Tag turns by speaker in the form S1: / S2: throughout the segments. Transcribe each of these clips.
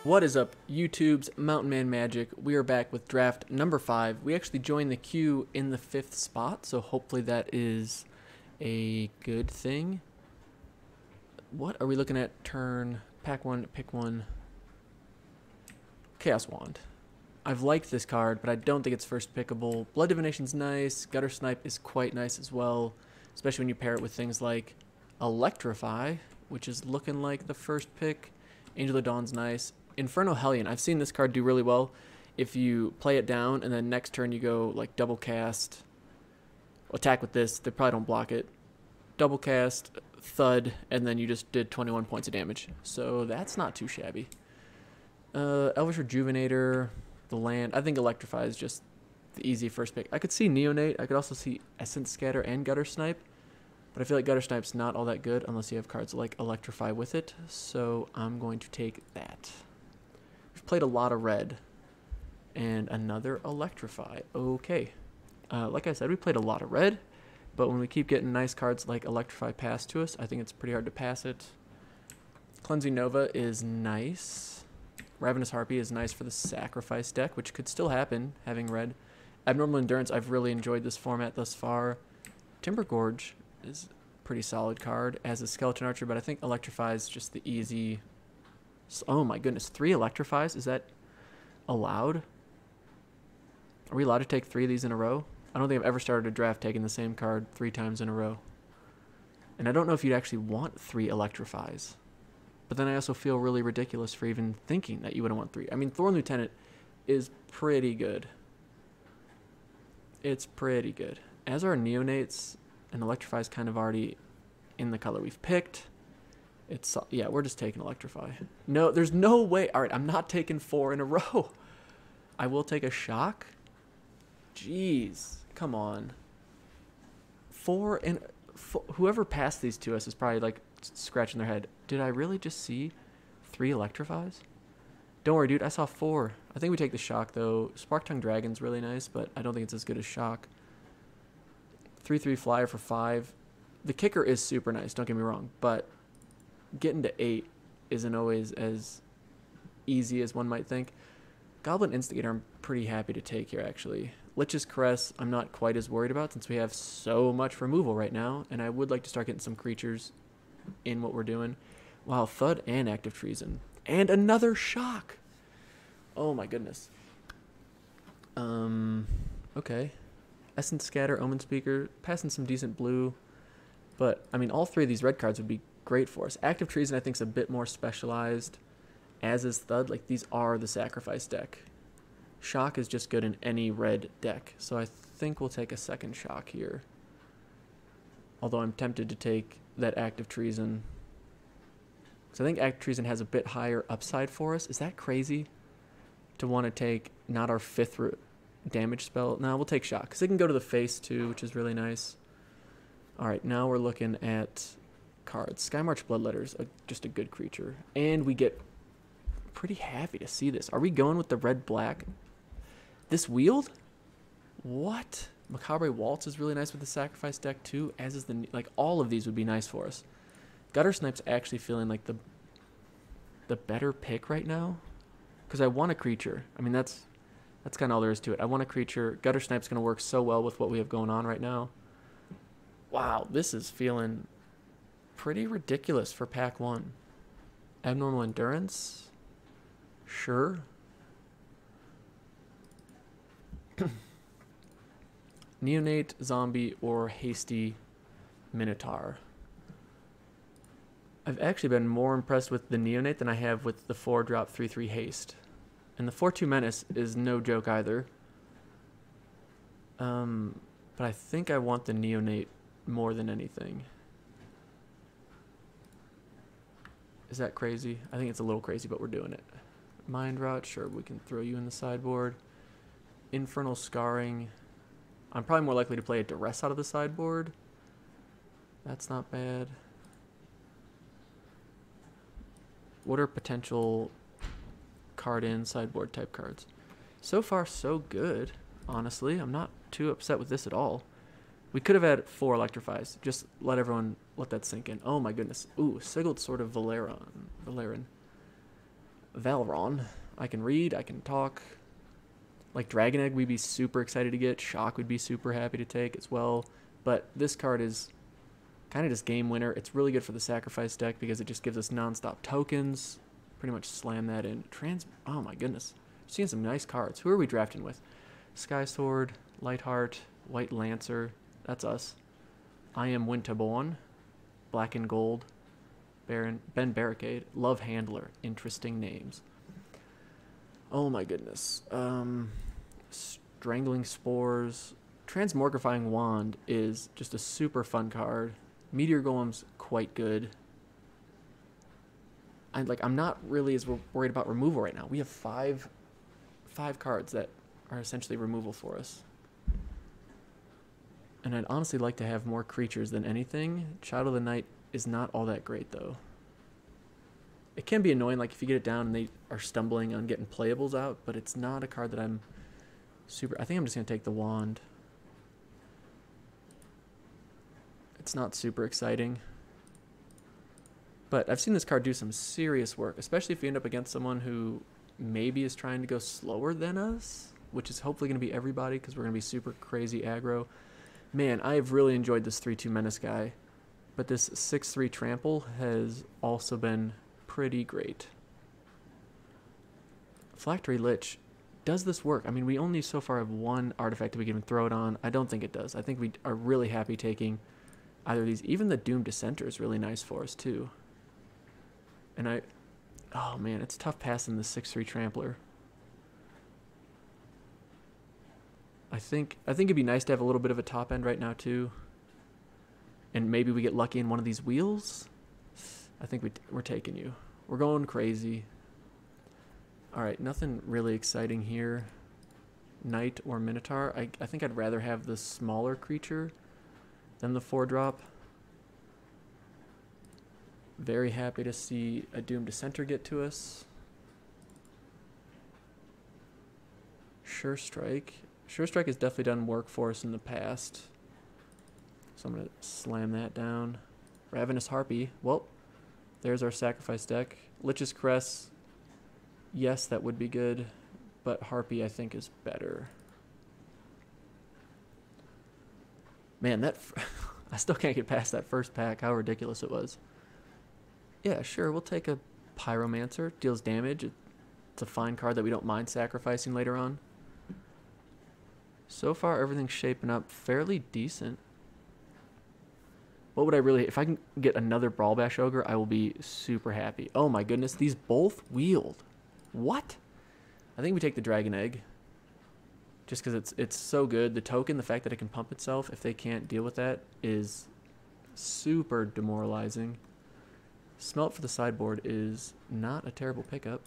S1: What is up, YouTube's Mountain Man Magic? We are back with draft number 5. We actually joined the queue in the 5th spot, so hopefully that is a good thing. What are we looking at? Turn, pack 1, pick 1. Chaos Wand. I've liked this card, but I don't think it's first pickable. Blood Divination's nice. Gutter Snipe is quite nice as well, especially when you pair it with things like Electrify, which is looking like the first pick. Angel of Dawn's nice. Inferno Hellion. I've seen this card do really well if you play it down and then next turn you go like double cast, attack with this. They probably don't block it. Double cast, thud, and then you just did 21 points of damage. So that's not too shabby. Elvish Rejuvenator, the land. I think Electrify is just the easy first pick. I could see Neonate. I could also see Essence Scatter and Gutter Snipe. But I feel like Gutter Snipe's not all that good unless you have cards like Electrify with it. So I'm going to take that. We've played a lot of red. And another Electrify. Okay. Like I said, we played a lot of red. But when we keep getting nice cards like Electrify passed to us, I think it's pretty hard to pass it. Cleansing Nova is nice. Ravenous Harpy is nice for the Sacrifice deck, which could still happen, having red. Abnormal Endurance, I've really enjoyed this format thus far. Timber Gorge is a pretty solid card, as is Skeleton Archer, but I think Electrify is just the easy... Oh my goodness, 3 Electrifies? Is that allowed? Are we allowed to take 3 of these in a row? I don't think I've ever started a draft taking the same card 3 times in a row. And I don't know if you'd actually want 3 Electrifies. But then I also feel really ridiculous for even thinking that you wouldn't want 3. I mean, Thorn Lieutenant is pretty good. It's pretty good. As are Neonates, and Electrify is kind of already in the color we've picked. It's, yeah, we're just taking Electrify. No, there's no way. All right, I'm not taking 4 in a row. I will take a shock. Jeez, come on. 4 and whoever passed these to us is probably like scratching their head. Did I really just see 3 Electrifies? Don't worry, dude. I saw 4. I think we take the shock, though. Spark Tongue Dragon's really nice, but I don't think it's as good as shock. 3/3 flyer for 5. The kicker is super nice, don't get me wrong, but getting to 8 isn't always as easy as one might think. Goblin Instigator I'm pretty happy to take here, actually. Lich's Caress I'm not quite as worried about since we have so much removal right now, and I would like to start getting some creatures in what we're doing. Wow, Thud and Active Treason. And another shock! Oh my goodness. Okay. Essence Scatter, Omen Speaker, passing some decent blue. But, I mean, all 3 of these red cards would be great for us. Active Treason, I think, is a bit more specialized, as is Thud. Like, these are the Sacrifice deck. Shock is just good in any red deck. So I think we'll take a second Shock here. Although I'm tempted to take that Active Treason. So I think Active Treason has a bit higher upside for us. Is that crazy? To want to take not our 5th damage spell? No, we'll take Shock, because it can go to the face too, which is really nice. Alright, now we're looking at cards. Skymarch Bloodletter's just a good creature. And we get pretty happy to see this. Are we going with the red-black? This Wield? What? Macabre Waltz is really nice with the Sacrifice deck too, as is the... Like, all of these would be nice for us. Gutter Snipe's actually feeling like the better pick right now. Because I want a creature. I mean, that's kind of all there is to it. I want a creature. Gutter Snipe's going to work so well with what we have going on right now. Wow, this is feeling pretty ridiculous for pack 1. Abnormal Endurance? Sure. Neonate, Zombie, or Hasty Minotaur. I've actually been more impressed with the Neonate than I have with the 4-drop 3/3 Haste. And the 4/2 Menace is no joke either. But I think I want the Neonate more than anything. Is that crazy? I think it's a little crazy, but we're doing it. Mind Rot, sure, we can throw you in the sideboard. Infernal Scarring. I'm probably more likely to play a Duress out of the sideboard. That's not bad. What are potential card in sideboard type cards? So far, so good, honestly. I'm not too upset with this at all. We could have had 4 Electrifies. Just let that sink in. Oh my goodness. Ooh, Sigiled Sword of Valeran. Valron. I can read, I can talk. Like Dragon Egg, we'd be super excited to get. Shock would be super happy to take as well. But this card is kind of just game winner. It's really good for the sacrifice deck because it just gives us non-stop tokens. Pretty much slam that in. Oh my goodness. Seeing some nice cards. Who are we drafting with? Sky Sword, Lightheart, White Lancer. That's us. I Am Winterborn. Black and Gold. Ben Barricade. Love Handler. Interesting names. Oh my goodness. Strangling Spores. Transmogrifying Wand is just a super fun card. Meteor Golem's quite good. I'm not really as worried about removal right now. We have five cards that are essentially removal for us. And I'd honestly like to have more creatures than anything. Child of the Night is not all that great though. It can be annoying, like if you get it down and they are stumbling on getting playables out, but it's not a card that I'm super... I think I'm just going to take the Wand. It's not super exciting. But I've seen this card do some serious work, especially if you end up against someone who maybe is trying to go slower than us, which is hopefully going to be everybody because we're going to be super crazy aggro. Man, I have really enjoyed this 3-2 Menace guy, but this 6-3 Trample has also been pretty great. Phylactery Lich, does this work? I mean, we only so far have one artifact that we can even throw it on. I don't think it does. I think we are really happy taking either of these. Even the Doom Dissenter is really nice for us too. And oh man, it's tough passing the 6-3 Trampler. I think it'd be nice to have a little bit of a top end right now too. And maybe we get lucky in one of these wheels. I think we're taking you. We're going crazy. All right, nothing really exciting here. Knight or Minotaur. I think I'd rather have the smaller creature than the 4-drop. Very happy to see a Doom Dissenter get to us. Sure Strike. Sure Strike has definitely done work for us in the past. So I'm going to slam that down. Ravenous Harpy. Well, there's our sacrifice deck. Lich's Crest. Yes, that would be good. But Harpy, I think, is better. Man, that... I still can't get past that first pack. How ridiculous it was. Yeah, sure. We'll take a Pyromancer. Deals damage. It's a fine card that we don't mind sacrificing later on. So far, everything's shaping up fairly decent. What would I really... If I can get another Brawl Bash Ogre, I will be super happy. Oh my goodness, these both wield. What? I think we take the Dragon Egg. Just because it's so good. The token, the fact that it can pump itself, if they can't deal with that, is super demoralizing. Smelt for the sideboard is not a terrible pickup.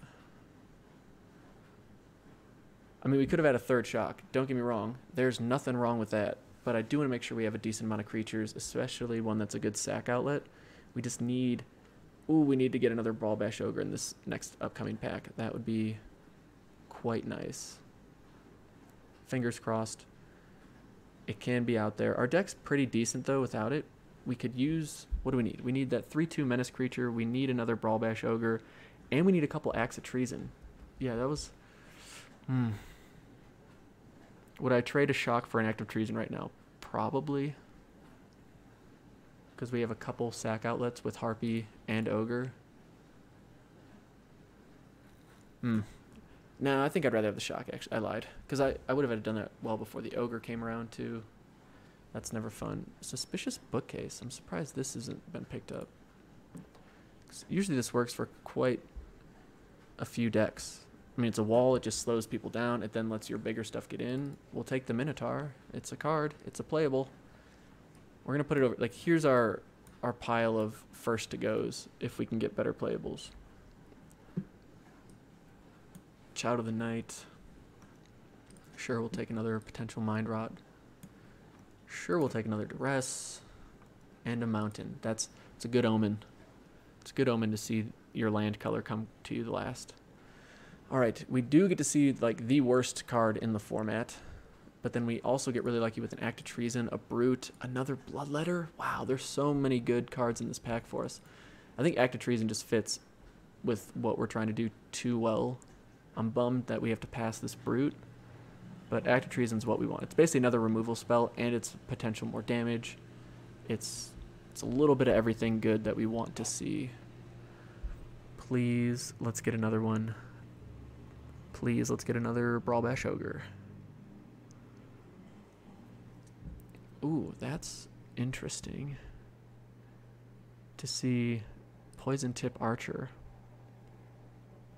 S1: I mean, we could have had a third shock. Don't get me wrong. There's nothing wrong with that. But I do want to make sure we have a decent amount of creatures, especially one that's a good sack outlet. We just need... Ooh, we need to get another Brawl Bash Ogre in this next upcoming pack. That would be quite nice. Fingers crossed. It can be out there. Our deck's pretty decent, though, without it. We could use... What do we need? We need that 3-2 Menace creature. We need another Brawl Bash Ogre. And we need a couple Acts of Treason. Yeah, that was... Would I trade a Shock for an Act of Treason right now? Probably. Because we have a couple sack outlets with Harpy and Ogre. No, I think I'd rather have the Shock, actually. I lied. Because I would have done that well before the Ogre came around, too. That's never fun. Suspicious Bookcase. I'm surprised this hasn't been picked up. Usually this works for quite a few decks. I mean, it's a wall. It just slows people down. It then lets your bigger stuff get in. We'll take the Minotaur. It's a card. It's a playable. We're going to put it over. Like, here's our pile of first to goes if we can get better playables. Child of the Night. Sure, we'll take another potential Mind Rot. Sure, we'll take another Duress. And a Mountain. It's a good omen. It's a good omen to see your land color come to you the last. Alright, we do get to see like the worst card in the format. But then we also get really lucky with an Act of Treason, a Brute, another Bloodletter. Wow, there's so many good cards in this pack for us. I think Act of Treason just fits with what we're trying to do too well. I'm bummed that we have to pass this Brute, but Act of Treason is what we want. It's basically another removal spell, and it's potential more damage. It's a little bit of everything good that we want to see. Please, let's get another one. Please, let's get another Brawl Bash Ogre. Ooh, that's interesting to see Poison Tip Archer,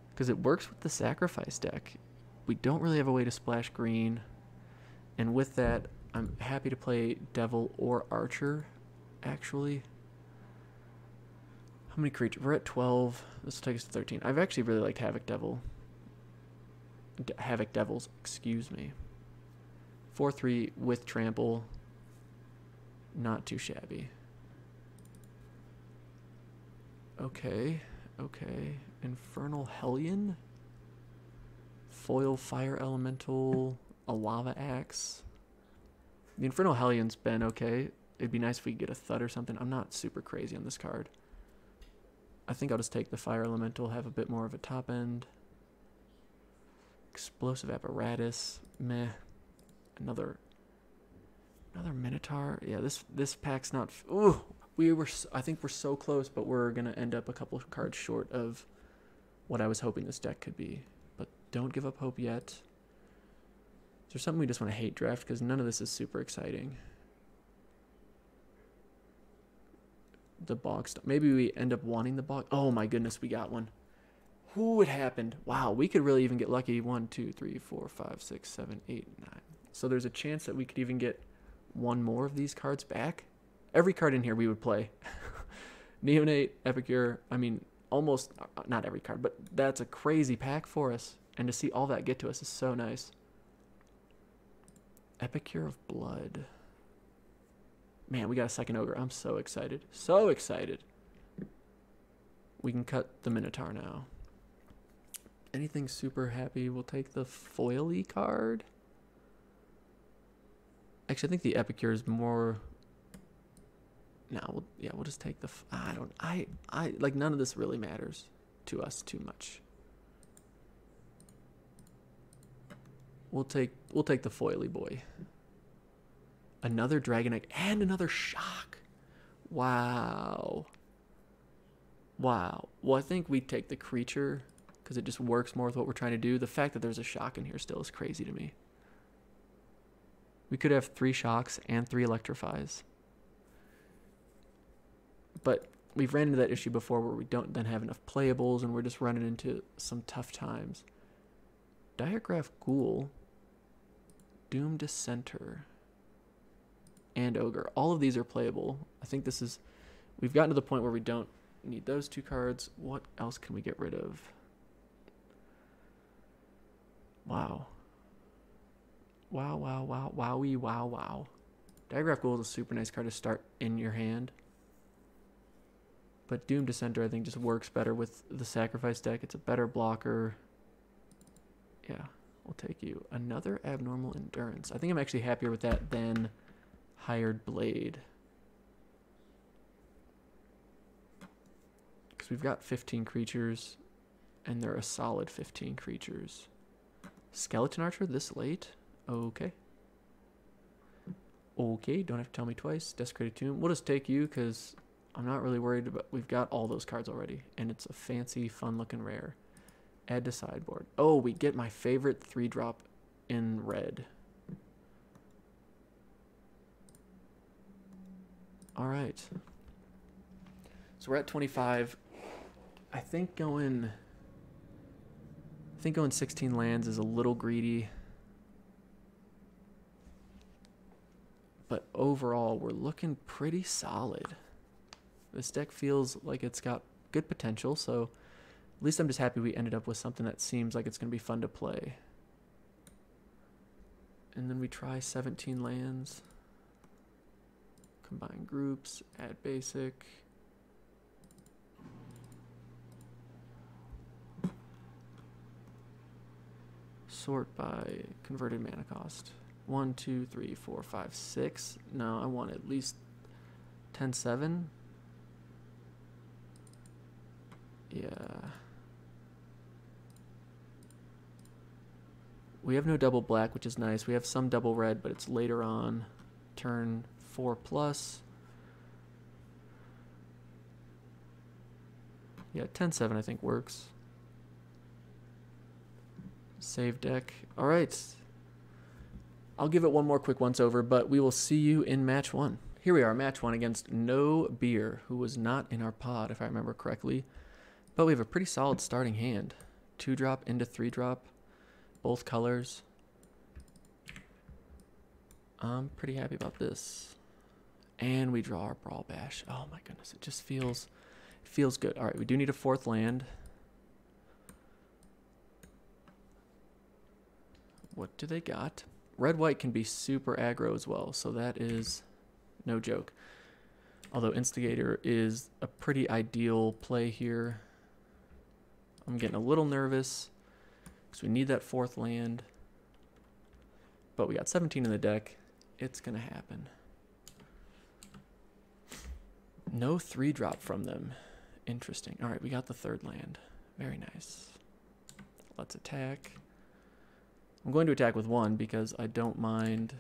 S1: because it works with the Sacrifice deck. We don't really have a way to splash green, and with that, I'm happy to play Devil or Archer, actually. How many creatures? We're at 12. This will take us to 13. I've actually really liked Havoc Devil. Havoc Devils, excuse me. 4/3 with trample. Not too shabby. Okay, okay. Infernal Hellion. Foil Fire Elemental. A Lava Axe. The Infernal Hellion's been okay. It'd be nice if we could get a Thud or something. I'm not super crazy on this card. I think I'll just take the Fire Elemental, have a bit more of a top end. Explosive Apparatus. Meh. Another Minotaur. Yeah, this pack's not... Ooh! I think we're so close, but we're going to end up a couple of cards short of what I was hoping this deck could be. But don't give up hope yet. Is there something we just want to hate draft? Because none of this is super exciting. The bog stuff. Maybe we end up wanting the bog. Oh my goodness, we got one. Who it happened? Wow, we could really even get lucky. 1, 2, 3, 4, 5, 6, 7, 8, 9. So there's a chance that we could even get one more of these cards back. Every card in here we would play. Neonate, Epicure. I mean, almost not every card, but that's a crazy pack for us. And to see all that get to us is so nice. Epicure of Blood. Man, we got a second Ogre. I'm so excited. So excited. We can cut the Minotaur now. Anything super happy? We'll take the foily card. Actually, I think the Epicure is more... No, we'll just take the... I like, none of this really matters to us too much. We'll take the foily boy. Another Dragon Egg and another Shock. Wow. Wow. Well, I think we take the creature because it just works more with what we're trying to do. The fact that there's a Shock in here still is crazy to me. We could have 3 Shocks and 3 Electrifies. But we've ran into that issue before where we don't then have enough playables and we're just running into some tough times. Diagraph Ghoul, Doom Dissenter, and Ogre. All of these are playable. I think this is... We've gotten to the point where we don't need those 2 cards. What else can we get rid of? Wow. Wow, wow, wow, wowie, wow, wow. Diagraph Ghoul is a super nice card to start in your hand. But Doom Dissenter, I think, just works better with the Sacrifice deck. It's a better blocker. Yeah, we'll take you. Another Abnormal Endurance. I think I'm actually happier with that than Hired Blade. Because we've got 15 creatures, and they're a solid 15 creatures. Skeleton Archer this late? Okay. Okay, don't have to tell me twice. Desecrated Tomb. We'll just take you because I'm not really worried about... We've got all those cards already, and it's a fancy, fun-looking rare. Add to sideboard. Oh, we get my favorite 3-drop in red. All right. So we're at 25. I think going 16 lands is a little greedy. But overall, we're looking pretty solid. This deck feels like it's got good potential, so at least I'm just happy we ended up with something that seems like it's going to be fun to play. And then we try 17 lands. Combine groups, add basic. Sort by converted mana cost. 1, 2, 3, 4, 5, 6. No, I want at least 10, 7. Yeah. We have no double black, which is nice. We have some double red, but it's later on. Turn 4 plus. Yeah, 10-7 I think works. Save deck. All right. I'll give it one more quick once over, but we will see you in match 1. Here we are, match 1 against No Beer, who was not in our pod, if I remember correctly. But we have a pretty solid starting hand. 2-drop into 3-drop, both colors. I'm pretty happy about this. And we draw our Brawl Bash. Oh my goodness, it just feels good. All right, we do need a 4th land. What do they got? Red-white can be super aggro as well, so that is no joke. Although Instigator is a pretty ideal play here. I'm getting a little nervous because we need that 4th land. But we got 17 in the deck. It's going to happen. No 3-drop from them. Interesting. All right, we got the 3rd land. Very nice. Let's attack. I'm going to attack with 1 because I don't mind.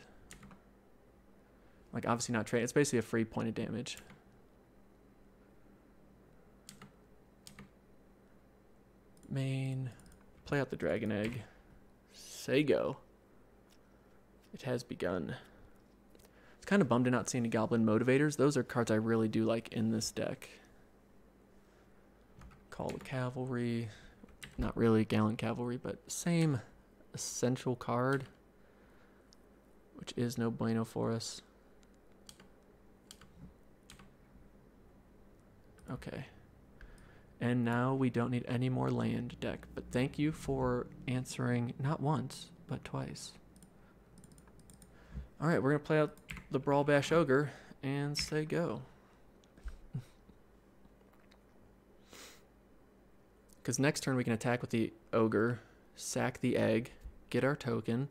S1: Like, obviously not trade. It's basically a free point of damage. Main. Play out the Dragon Egg. Say go. It has begun. It's kind of bummed to not see any Goblin Motivators. Those are cards I really do like in this deck. Call the Cavalry. Not really Gallant Cavalry, but same essential card, which is no bueno for us. Okay. And now we don't need any more land deck, but thank you for answering not once, but twice. All right, we're going to play out the Brawl Bash Ogre and say go. Because next turn we can attack with the Ogre, sack the egg, get our token.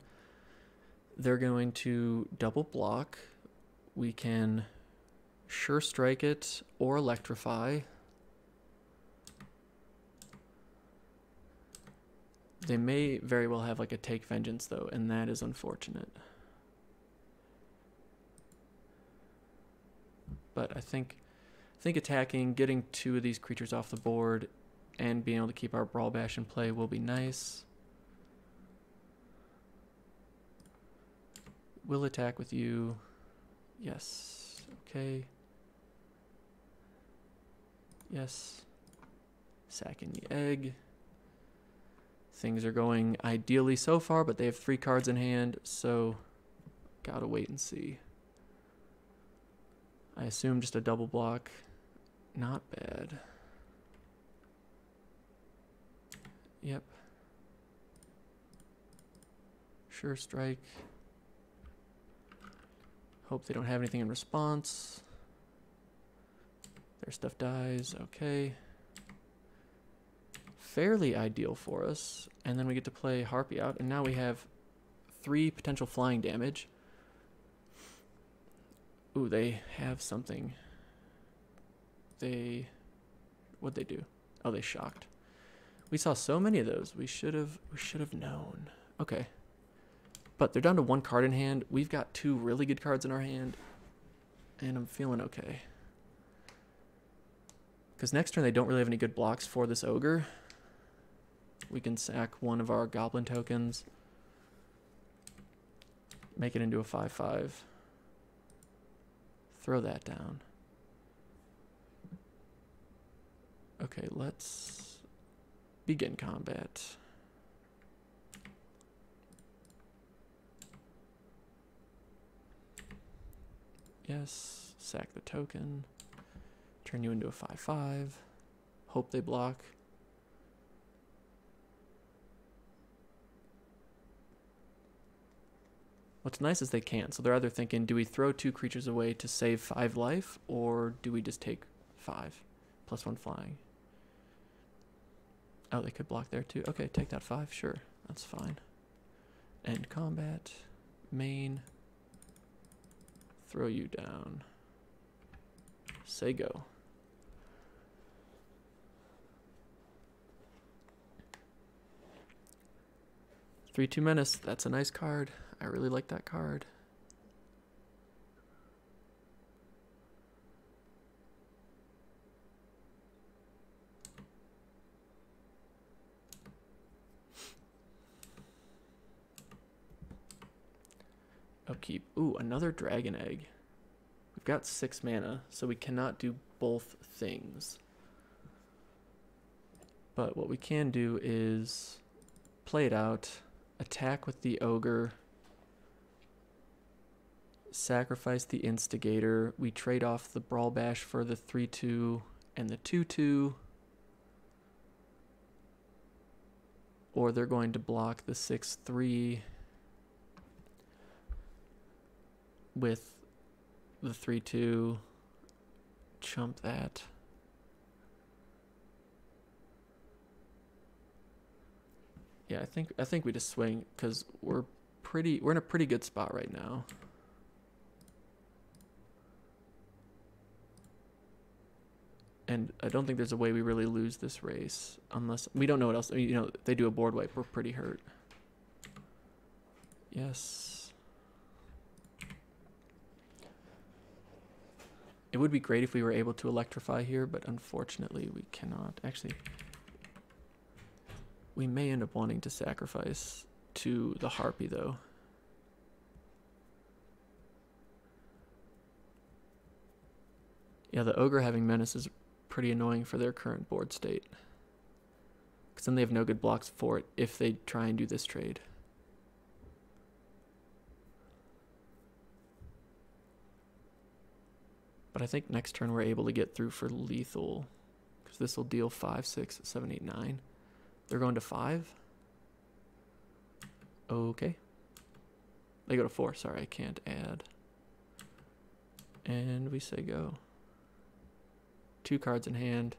S1: They're going to double block. We can sure strike it or electrify. They may very well have like a take vengeance though, and that is unfortunate. But I think attacking, getting 2 of these creatures off the board, and being able to keep our Brawl Bash in play will be nice. We'll attack with you. Yes. Okay. Yes. Sacking the egg. Things are going ideally so far, but they have 3 cards in hand, so gotta wait and see. I assume just a double block. Not bad. Yep. Sure strike. Hope they don't have anything in response. Their stuff dies. Okay. Fairly ideal for us. And then we get to play Harpy out. And now we have 3 potential flying damage. Ooh, they have something. What'd they do? Oh, they shocked. We saw so many of those. We should have known. Okay. But they're down to 1 card in hand. We've got 2 really good cards in our hand. And I'm feeling okay. Because next turn they don't really have any good blocks for this Ogre. We can sack one of our Goblin tokens. Make it into a 5/5. Throw that down. Okay, let's begin combat. Yes, sack the token. Turn you into a 5/5. Hope they block. What's nice is they can't. So they're either thinking, do we throw 2 creatures away to save 5 life, or do we just take 5 plus 1 flying? Oh, they could block there too. Okay, take that 5. Sure, that's fine. End combat. Main. Throw you down. Say go. 3/2 Menace. That's a nice card. I really like that card. Upkeep. Ooh, another Dragon Egg. We've got 6 mana, so we cannot do both things. But what we can do is play it out, attack with the Ogre, sacrifice the Instigator. We trade off the Brawl Bash for the 3/2 and the 2/2. Or they're going to block the 6/3 with the 3/2. Chump that. Yeah, I think we just swing because we're in a pretty good spot right now. And I don't think there's a way we really lose this race unless we don't know what else. You know, they do a board wipe, we're pretty hurt. Yes. It would be great if we were able to electrify here, but unfortunately we cannot. Actually, we may end up wanting to sacrifice to the Harpy though. Yeah, the Ogre having Menace is pretty annoying for their current board state. Because then they have no good blocks for it if they try and do this trade. But I think next turn we're able to get through for lethal. Because this will deal 5, 6, 7, 8, 9. They're going to 5. Okay. They go to 4. Sorry, I can't add. And we say go. 2 cards in hand.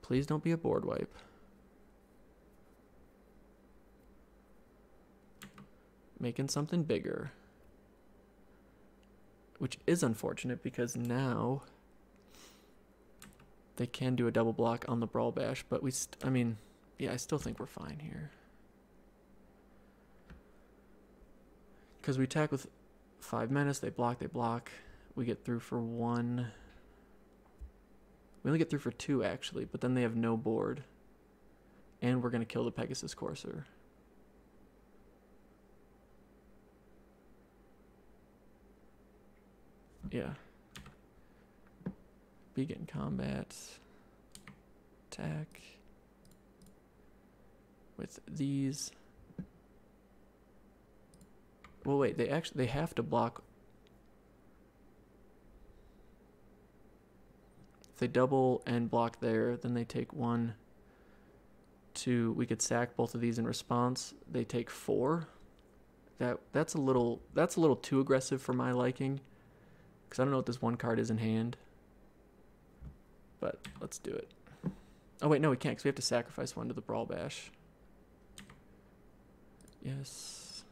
S1: Please don't be a board wipe. Making something bigger. Which is unfortunate because now they can do a double block on the Brawl Bash, but I mean, yeah, I still think we're fine here. Because we attack with 5 Menace, they block. We get through for 1. We only get through for 2 actually, but then they have no board. And we're going to kill the Pegasus Courser. Yeah. Begin combat. Attack. With these. Well, wait, they have to block. If they double and block there, then they take 1, 2. We could sack both of these in response. They take 4. That's a little too aggressive for my liking. Because I don't know what this one card is in hand. But let's do it. Oh wait, no, we can't because we have to sacrifice 1 to the Brawl Bash. Yes.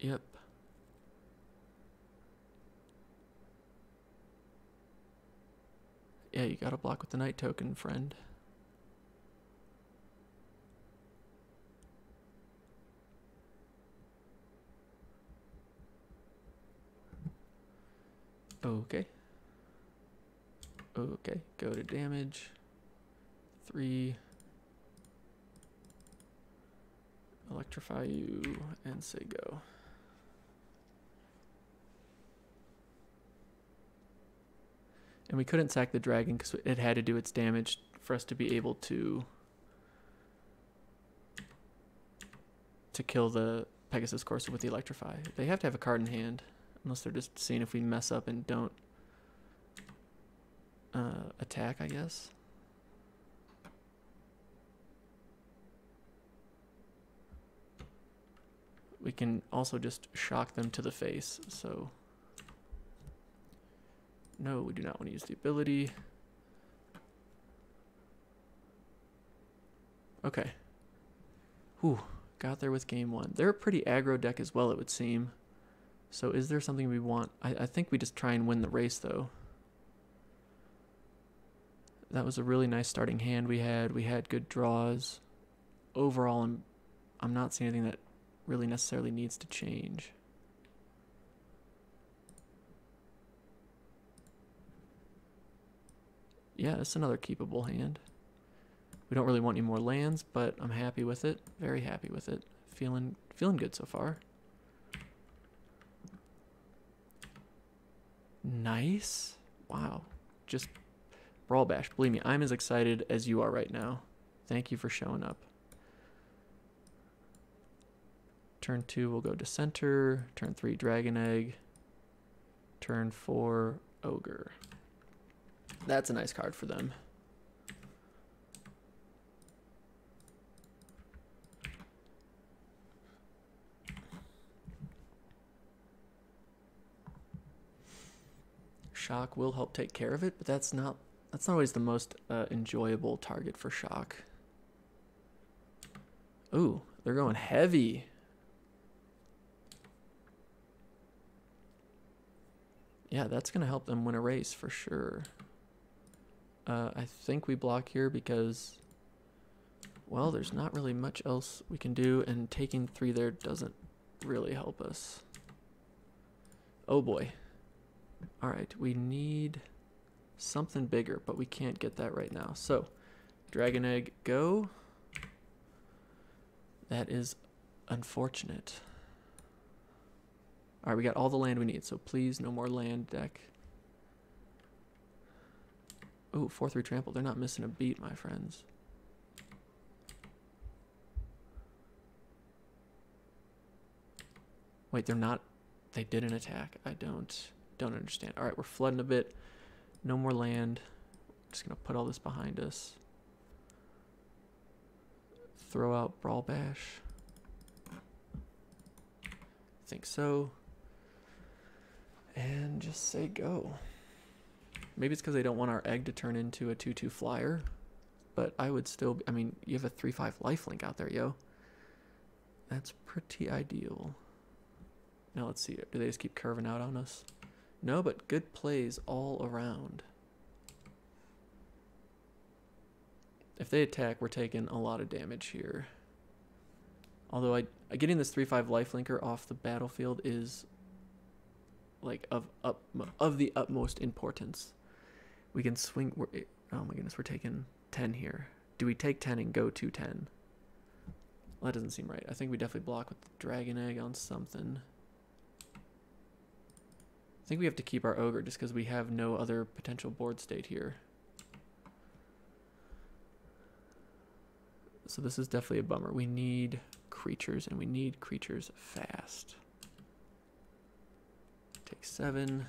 S1: Yep. Yeah, you gotta block with the Night Token, friend. Okay. Okay, go to damage. 3. Electrify you and say go. And we couldn't sack the dragon because it had to do its damage for us to be able to kill the Pegasus Courser with the Electrify. They have to have a card in hand, unless they're just seeing if we mess up and don't attack, I guess. We can also just shock them to the face, so... No, we do not want to use the ability. Okay. Whew, got there with game 1. They're a pretty aggro deck as well, it would seem. So is there something we want? I think we just try and win the race, though. That was a really nice starting hand we had. We had good draws. Overall, I'm not seeing anything that really necessarily needs to change. Yeah, it's another keepable hand. We don't really want any more lands, but I'm happy with it. Very happy with it. Feeling good so far. Nice. Wow. Just Brawl Bash. Believe me, I'm as excited as you are right now. Thank you for showing up. Turn 2, we'll go to center. Turn 3, Dragon Egg. Turn 4, Ogre. That's a nice card for them. Shock will help take care of it, but that's not always the most enjoyable target for Shock. Ooh, they're going heavy. Yeah, that's going to help them win a race for sure. I think we block here because, well, there's not really much else we can do, and taking 3 there doesn't really help us. Oh boy. Alright, we need something bigger, but we can't get that right now. So, Dragon Egg, go. That is unfortunate. Alright, we got all the land we need, so please, no more land deck. Oh, 4-3 trample. They're not missing a beat, my friends. Wait, they're not... They didn't attack. I don't understand. Alright, we're flooding a bit. No more land. Just going to put all this behind us. Throw out Brawl Bash. I think so. And just say go. Maybe it's because they don't want our egg to turn into a 2-2 flyer. But I would still... I mean, you have a 3-5 lifelink out there, yo. That's pretty ideal. Now let's see. Do they just keep curving out on us? No, but good plays all around. If they attack, we're taking a lot of damage here. Although getting this 3-5 lifelinker off the battlefield is like of the utmost importance. We can swing. Oh my goodness, we're taking 10 here. Do we take 10 and go to 10? Well, that doesn't seem right. I think we definitely block with the Dragon Egg on something. I think we have to keep our Ogre just because we have no other potential board state here. So this is definitely a bummer. We need creatures, and we need creatures fast. Take 7.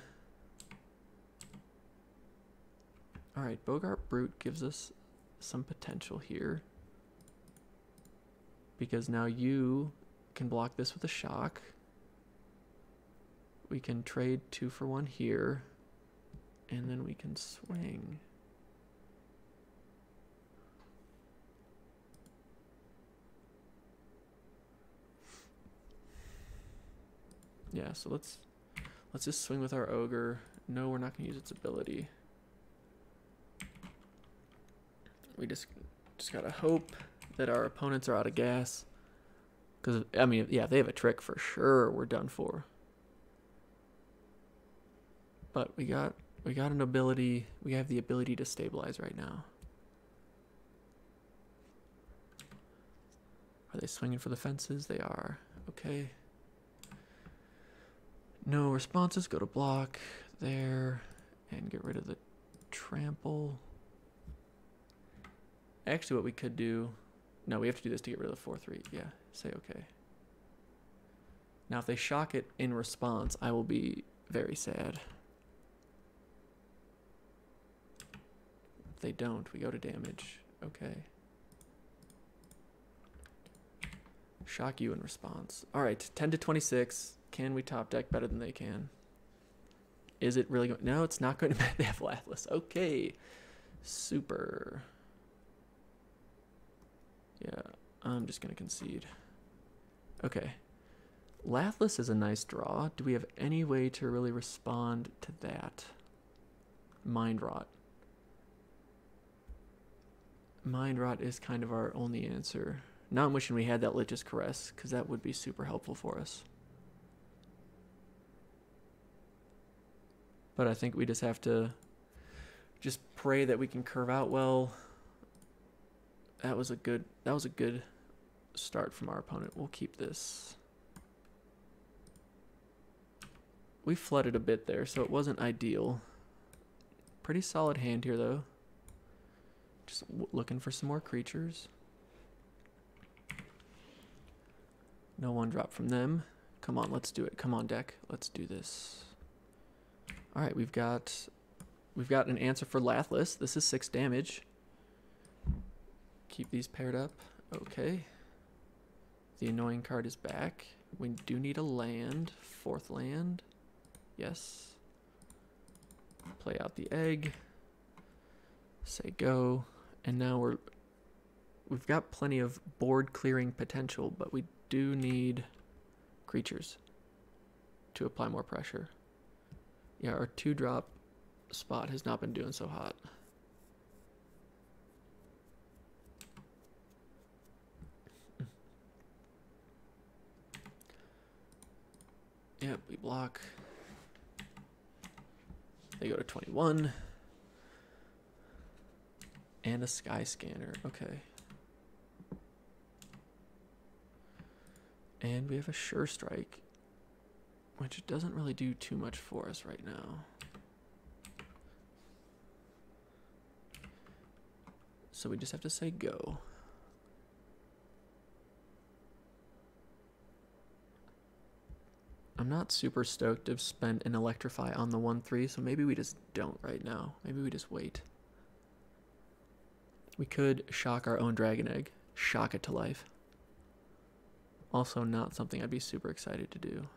S1: Alright, Bogart Brute gives us some potential here. Because now you can block this with a shock. We can trade 2 for 1 here. And then we can swing. Yeah, so let's just swing with our Ogre. No, we're not going to use its ability. We just got to hope that our opponents are out of gas. Because, I mean, yeah, if they have a trick, for sure we're done for. But we got an ability. We have the ability to stabilize right now. Are they swinging for the fences? They are. Okay. No responses. Go to block there and get rid of the trample. Actually, what we could do... No, we have to do this to get rid of the 4-3. Yeah, say okay. Now, if they shock it in response, I will be very sad. If they don't, we go to damage. Okay. Shock you in response. All right, 10 to 26. Can we top deck better than they can? Is it really going? No, it's not going to be. They have Laplas. Okay. Super. Yeah, I'm just going to concede. Okay. Lathless is a nice draw. Do we have any way to really respond to that? Mind Rot. Mind Rot is kind of our only answer. Now I'm wishing we had that Lich's Caress, because that would be super helpful for us. But I think we just have to just pray that we can curve out well. That was a good start from our opponent. We'll keep this. We flooded a bit there, so it wasn't ideal. Pretty solid hand here, though. Just looking for some more creatures. No one drop from them. Come on, let's do it. Come on, deck. Let's do this. All right, we've got an answer for Lathless. This is 6 damage. Keep these paired up. Okay. The annoying card is back. We do need a land. 4th land. Yes. Play out the egg. Say go. And now we've got plenty of board clearing potential, but we do need creatures to apply more pressure. Yeah, our 2-drop spot has not been doing so hot. Yep, we block. They go to 21. And a Sky Scanner. Okay. And we have a Sure Strike, which doesn't really do too much for us right now. So we just have to say go. I'm not super stoked to spend an Electrify on the 1/3, so maybe we just don't right now. Maybe we just wait. We could shock our own Dragon Egg. Shock it to life. Also not something I'd be super excited to do.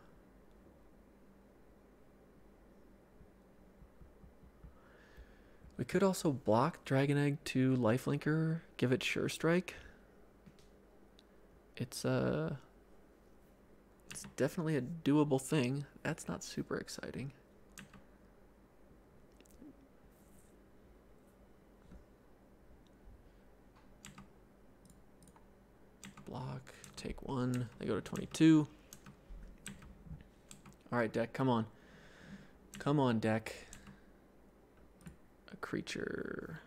S1: We could also block Dragon Egg to Lifelinker, give it Sure Strike. It's definitely a doable thing. That's not super exciting. Block, take 1, they go to 22. Alright, deck, come on. Come on, deck. A creature.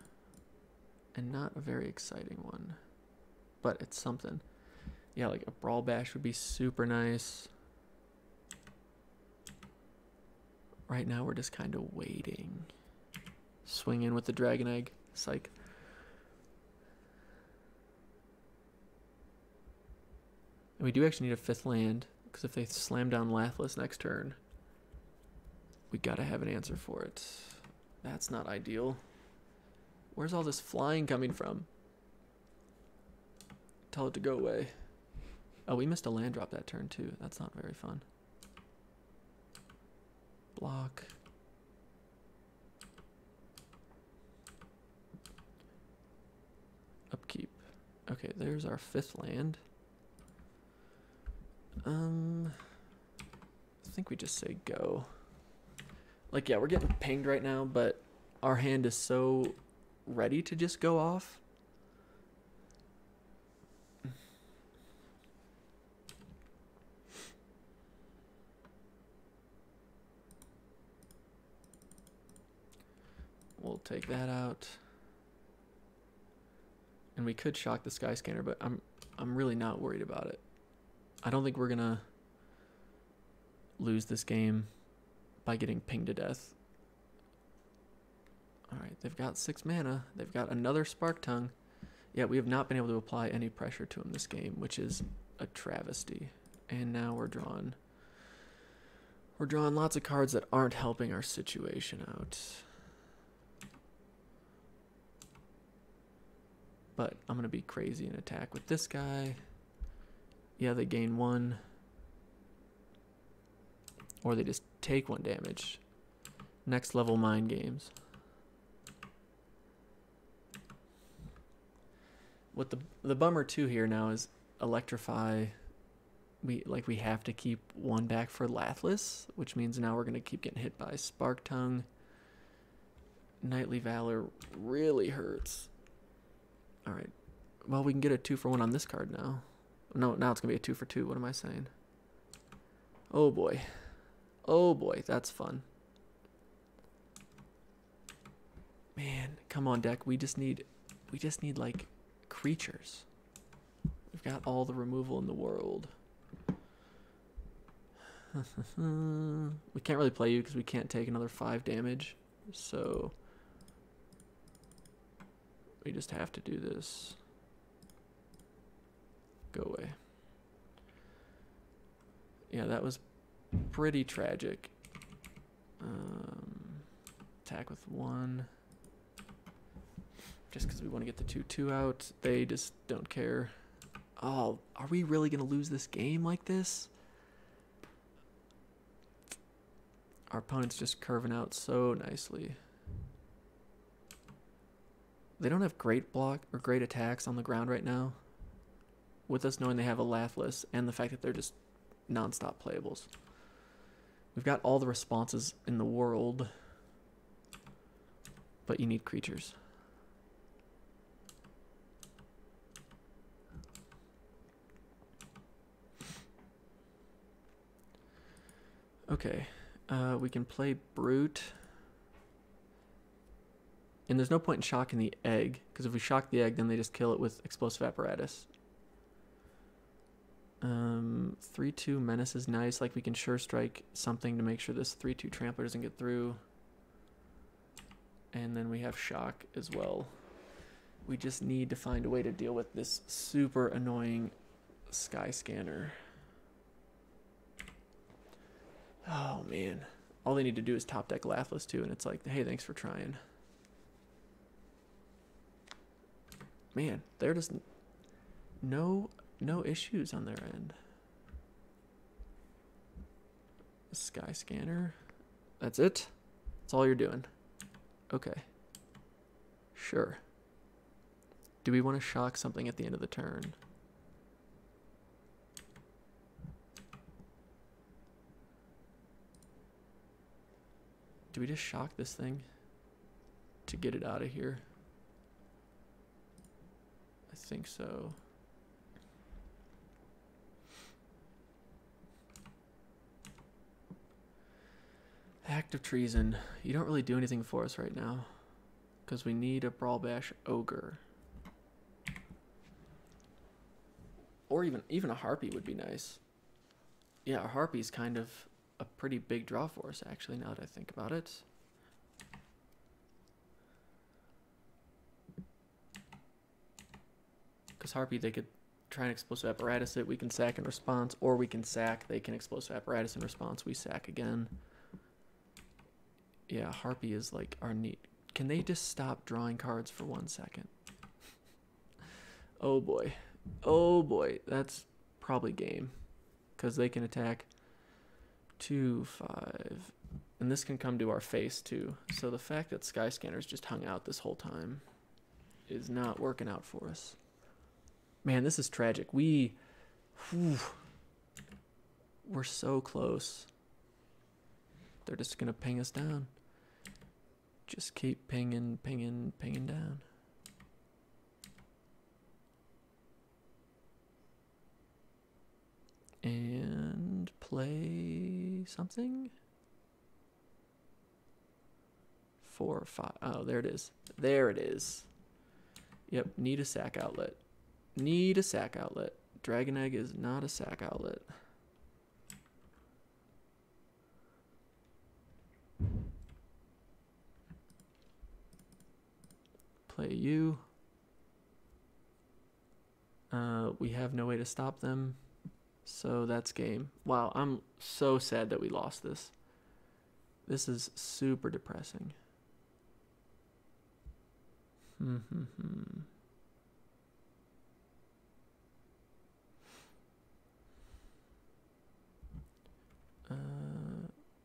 S1: And not a very exciting one. But it's something. Yeah, like a Brawl Bash would be super nice. Right now we're just kind of waiting. Swing in with the Dragon Egg. Psych. And we do actually need a 5th land, because if they slam down Lathless next turn, we gotta have an answer for it. That's not ideal. Where's all this flying coming from? Tell it to go away. Oh, we missed a land drop that turn too. That's not very fun. Block. Upkeep. Okay, there's our 5th land. I think we just say go. Like, yeah, we're getting pinged right now, but our hand is so ready to just go off. We'll take that out. And we could shock the Sky Scanner, but I'm really not worried about it. I don't think we're gonna lose this game by getting pinged to death. Alright, they've got 6 mana. They've got another Spark Tongue. Yeah, we have not been able to apply any pressure to him this game, which is a travesty. And now we're drawing lots of cards that aren't helping our situation out. But I'm going to be crazy and attack with this guy. Yeah, they gain 1. Or they just take 1 damage. Next level mind games. What the bummer too here now is Electrify we have to keep one back for Lathless, which means now we're gonna keep getting hit by Spark Tongue. Knightly Valor really hurts. All right. Well, we can get a 2-for-1 on this card now. No, now it's gonna be a 2-for-2. What am I saying? Oh boy. Oh boy, that's fun. Man, come on, deck. We just need like creatures. We've got all the removal in the world. We can't really play you because we can't take another 5 damage. So we just have to do this. Go away. Yeah, that was pretty tragic. Attack with 1. Just because we want to get the 2/2 out. They just don't care. Oh, are we really going to lose this game like this? Our opponent's just curving out so nicely. They don't have great block or great attacks on the ground right now. With us knowing they have a Lathless and the fact that they're just non-stop playables. We've got all the responses in the world, but you need creatures. Okay, we can play Brute. And there's no point in shocking the egg, because if we shock the egg, then they just kill it with Explosive Apparatus. 3/2 Menace is nice. Like, we can sure strike something to make sure this 3/2 Trampler doesn't get through. And then we have Shock as well. We just need to find a way to deal with this super annoying Sky Scanner. Oh, man. All they need to do is top deck Lathless, too, and it's like, hey, thanks for trying. Man, they're just no issues on their end. Sky Scanner. That's it? That's all you're doing. Okay. Sure. Do we want to shock something at the end of the turn? Do we just shock this thing to get it out of here? I think so. Act of Treason. You don't really do anything for us right now, because we need a Brawl Bash Ogre. Or even a Harpy would be nice. Yeah, a Harpy's kind of a pretty big draw for us, actually, now that I think about it. Because Harpy, they could try and Explosive Apparatus it. We can sack in response, or we can sack. They can Explosive Apparatus in response. We sack again. Yeah, Harpy is like our neat. Can they just stop drawing cards for 1 second? Oh boy. Oh boy. That's probably game. Because they can attack 2, 5. And this can come to our face too. So the fact that Sky Scanner's just hung out this whole time is not working out for us. Man, this is tragic. We're so close. They're just going to ping us down. Just keep pinging down. And play something. 4 or 5. Oh, there it is. There it is. Yep, need a sack outlet. Need a sack outlet. Dragon Egg is not a sack outlet. Play you. We have no way to stop them. So that's game. Wow, I'm so sad that we lost this. This is super depressing.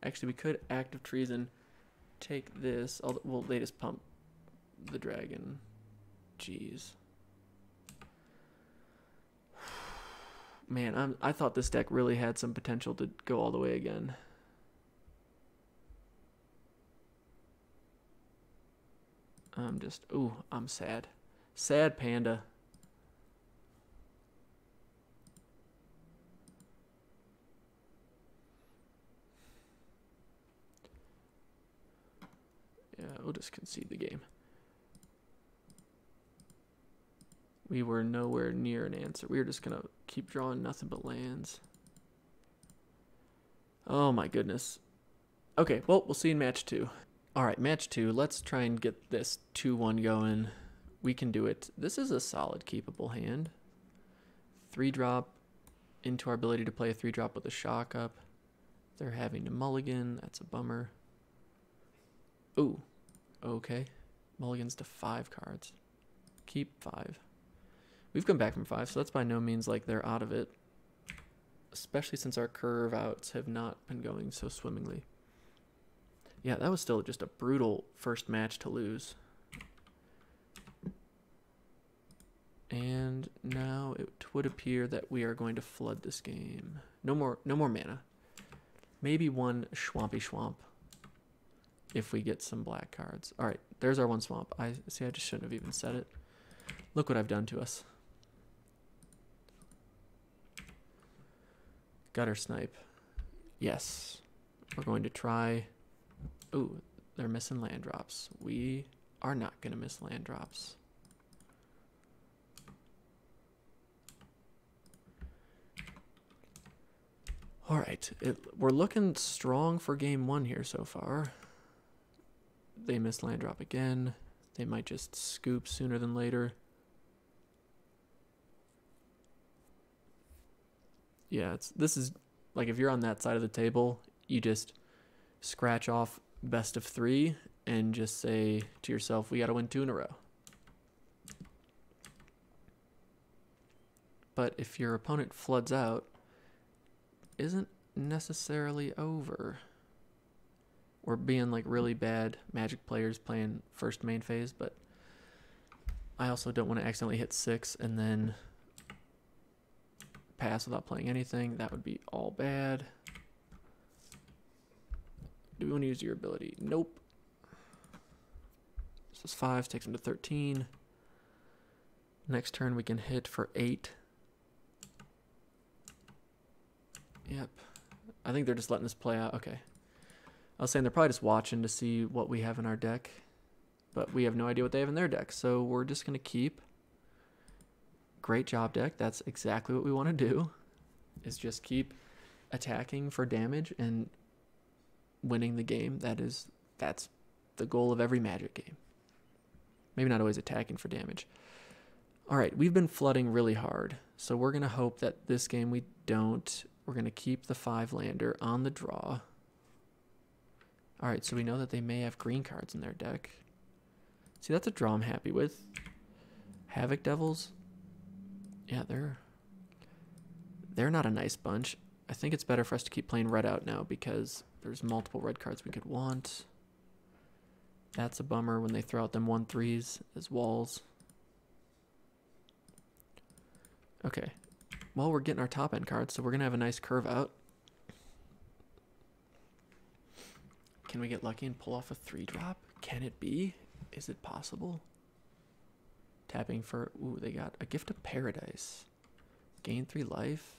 S1: Actually, we could Act of Treason. Take this. Well, they just pump the dragon. Jeez. Man, I thought this deck really had some potential to go all the way again. I'm sad. Sad panda. Yeah, we'll just concede the game. We were nowhere near an answer. We were just going to keep drawing nothing but lands. Oh my goodness. Okay, well, we'll see in match 2. All right, match 2. Let's try and get this 2-1 going. We can do it. This is a solid keepable hand. 3-drop into our ability to play a 3-drop with a shock up. They're having to mulligan. That's a bummer. Ooh, okay. Mulligans to 5 cards. Keep 5. We've come back from 5, so that's by no means like they're out of it. Especially since our curve outs have not been going so swimmingly. Yeah, that was still just a brutal first match to lose. And now it would appear that we are going to flood this game. No more mana. Maybe one swampy swamp if we get some black cards. All right, there's our one swamp. I just shouldn't have even said it. Look what I've done to us. Gutter snipe. Yes. We're going to try. Ooh, they're missing land drops. We are not going to miss land drops. All right, we're looking strong for game 1 here so far. They missed land drop again. They might just scoop sooner than later. Yeah, this is like if you're on that side of the table, you just scratch off best of 3 and just say to yourself, we got to win 2 in a row. But if your opponent floods out, isn't necessarily over. We're being like really bad Magic players playing first main phase, but I also don't want to accidentally hit 6 and then pass without playing anything. That would be all bad. Do we want to use your ability? Nope. This is 5, takes him to 13. Next turn we can hit for 8. Yep. I think they're just letting this play out. Okay. I was saying they're probably just watching to see what we have in our deck, but we have no idea what they have in their deck, so we're just going to keep. Great job, deck. That's exactly what we want to do, is just keep attacking for damage and winning the game. That's the goal of every Magic game. Maybe not always attacking for damage. All right, we've been flooding really hard, so we're going to hope that this game we don't. We're going to keep the 5-lander on the draw. All right, so we know that they may have green cards in their deck. See, that's a draw I'm happy with. Havoc Devils. Yeah, they're not a nice bunch. I think it's better for us to keep playing red out now because there's multiple red cards we could want. That's a bummer when they throw out them 1/3s as walls. Okay. Well, we're getting our top end cards, so we're going to have a nice curve out. Can we get lucky and pull off a 3-drop? Can it be? Is it possible? Tapping for... Ooh, they got a Gift of Paradise. Gain 3 life.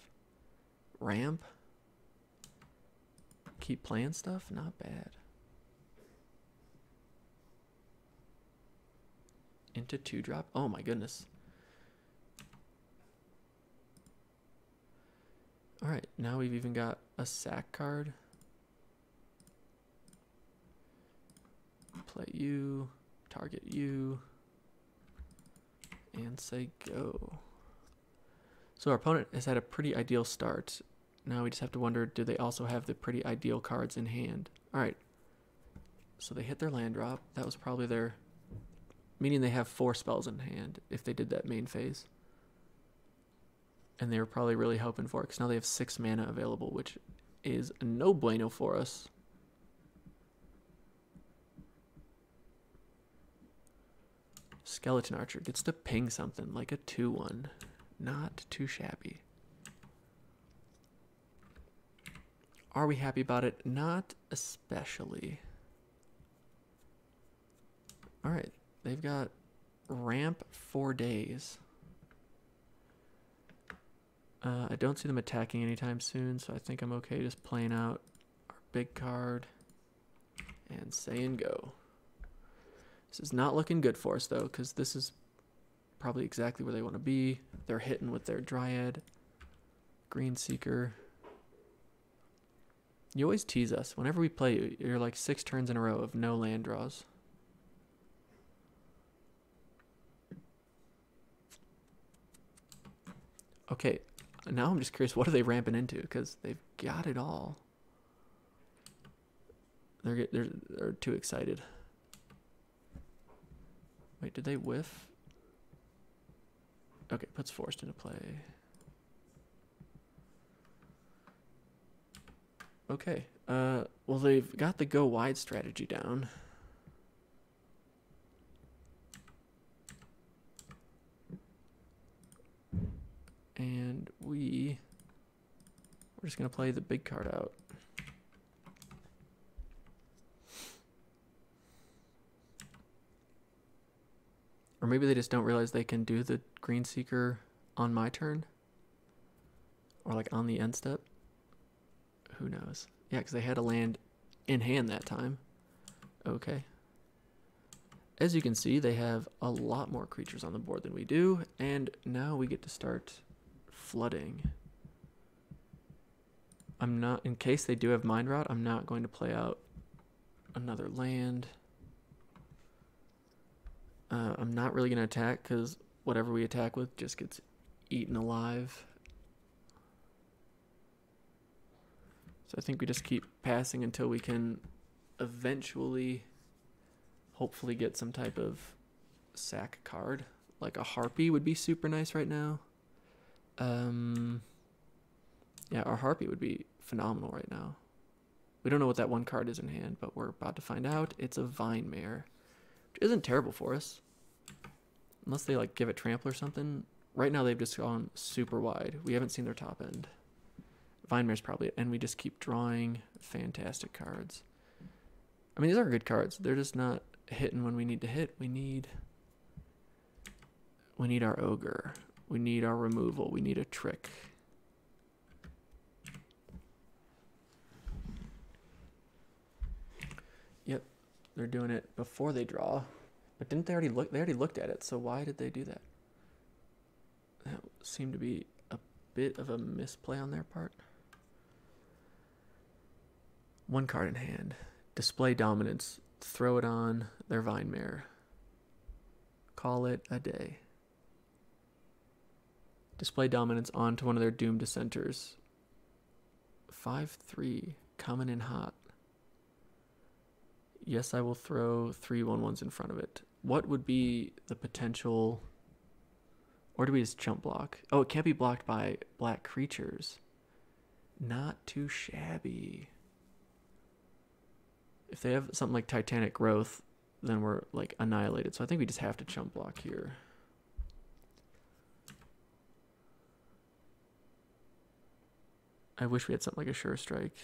S1: Ramp. Keep playing stuff? Not bad. Into 2-drop? Oh my goodness. Alright, now we've even got a sack card. Play you, target you, and say go. So our opponent has had a pretty ideal start. Now we just have to wonder, do they also have the pretty ideal cards in hand? Alright, so they hit their land drop. That was probably their... Meaning they have 4 spells in hand if they did that main phase. And they were probably really hoping for it, because now they have 6 mana available, which is no bueno for us. Skeleton Archer gets to ping something like a 2/1. Not too shabby. Are we happy about it? Not especially. Alright, they've got ramp 4 days. I don't see them attacking anytime soon, so I think I'm okay just playing out our big card and saying go. This is not looking good for us, though, because this is probably exactly where they want to be. They're hitting with their Dryad, Green Seeker. You always tease us. Whenever we play, you're like 6 turns in a row of no land draws. Okay, now I'm just curious, what are they ramping into? Because they've got it all. They're too excited. Wait, did they whiff? Okay, puts Forest into play. Okay, well, they've got the go wide strategy down. And we're just going to play the big card out. Or maybe they just don't realize they can do the Green Seeker on my turn. Or like on the end step. Who knows? Yeah, because they had a land in hand that time. Okay. As you can see, they have a lot more creatures on the board than we do. And now we get to start flooding. I'm not, in case they do have Mind Route, I'm not going to play out another land. I'm not really going to attack because whatever we attack with just gets eaten alive. So I think we just keep passing until we can eventually, hopefully, get some type of sack card. Like a Harpy would be super nice right now. Yeah, our Harpy would be phenomenal right now. We don't know what that one card is in hand, but we're about to find out. It's a Vine Mare, which isn't terrible for us. Unless they like give it trample or something. Right now they've just gone super wide. We haven't seen their top end. Vine Mare's probably it, and we just keep drawing fantastic cards. I mean, these are good cards. They're just not hitting when we need to hit. We need our Ogre. We need our removal. We need a trick. Yep, they're doing it before they draw. But didn't they already look? They already looked at it, so why did they do that? That seemed to be a bit of a misplay on their part. One card in hand. Display dominance. Throw it on their Vine Mare. Call it a day. Display dominance onto one of their Doom Dissenters. 5/3. Coming in hot. Yes, I will throw 3 1/1s in front of it. What would be the potential... Or do we just chump block? Oh, it can't be blocked by black creatures. Not too shabby. If they have something like Titanic Growth, then we're like annihilated. So I think we just have to chump block here. I wish we had something like a Sure Strike.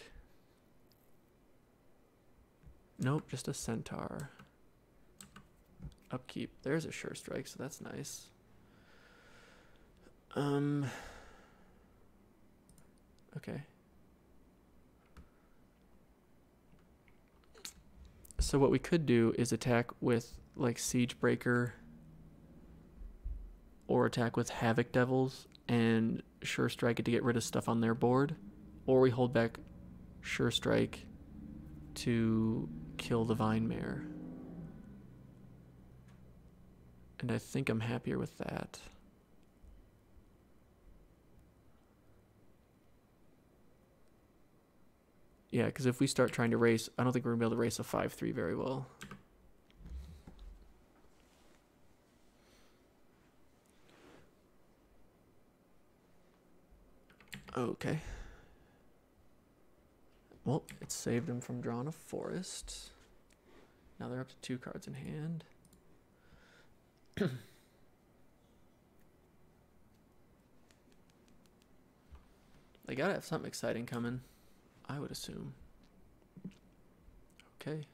S1: Nope, just a Centaur. Upkeep. There's a Sure Strike, so that's nice. Okay. So what we could do is attack with like Siege Breaker or attack with Havoc Devils and Sure Strike it to get rid of stuff on their board, or we hold back Sure Strike to kill the Vine Mare. And I think I'm happier with that. Yeah, because if we start trying to race, I don't think we're going to be able to race a 5/3 very well. Okay. Well, it saved them from drawing a Forest. Now they're up to 2 cards in hand. They gotta have something exciting coming. I would assume. Okay.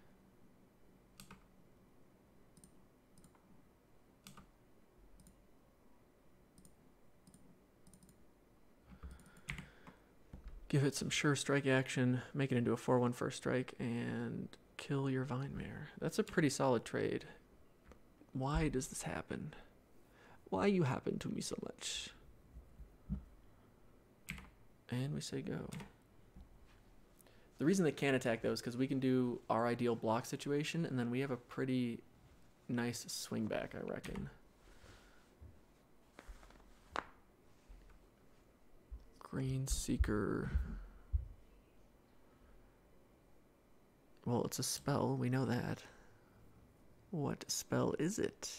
S1: Give it some sure strike action, make it into a 4/1 first strike, and kill your Vine Mare. That's a pretty solid trade. Why does this happen? Why you happen to me so much? And we say go. The reason they can't attack though is because we can do our ideal block situation, and then we have a pretty nice swing back, I reckon. Green Seeker. Well, it's a spell, we know that. What spell is it?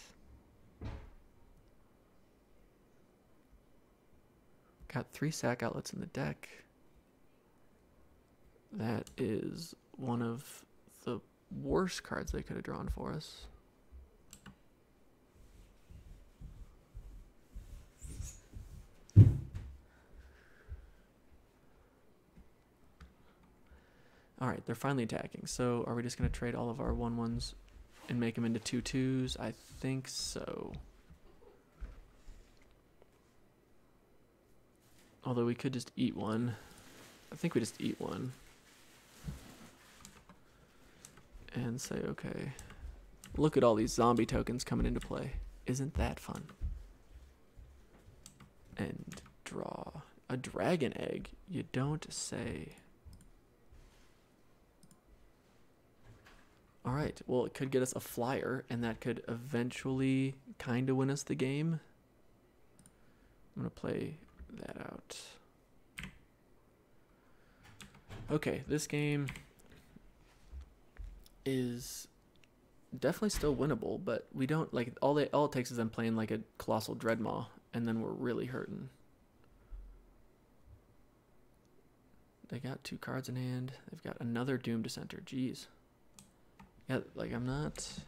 S1: Got 3 sack outlets in the deck. That is one of the worst cards they could have drawn for us. Alright, they're finally attacking. So are we just going to trade all of our 1/1s and make them into 2/2s? I think so. Although we could just eat one. I think we just eat one. And say, okay. Look at all these zombie tokens coming into play. Isn't that fun? And draw a dragon egg. You don't say. Alright, well, it could get us a flyer, and that could eventually kind of win us the game. I'm going to play that out. Okay, this game is definitely still winnable, but we don't, like, all it takes is them playing like a Colossal Dreadmaw, and then we're really hurting. They got 2 cards in hand. They've got another Doom Dissenter. Jeez. Yeah, like, I'm not...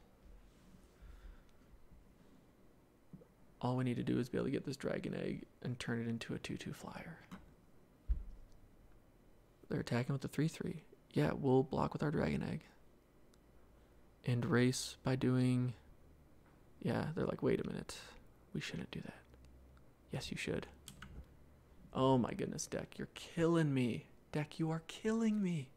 S1: All we need to do is be able to get this Dragon Egg and turn it into a 2/2 flyer. They're attacking with the 3/3. Yeah, we'll block with our Dragon Egg. And race by doing... Yeah, they're like, wait a minute. We shouldn't do that. Yes, you should. Oh my goodness, deck. You're killing me. Deck, you are killing me.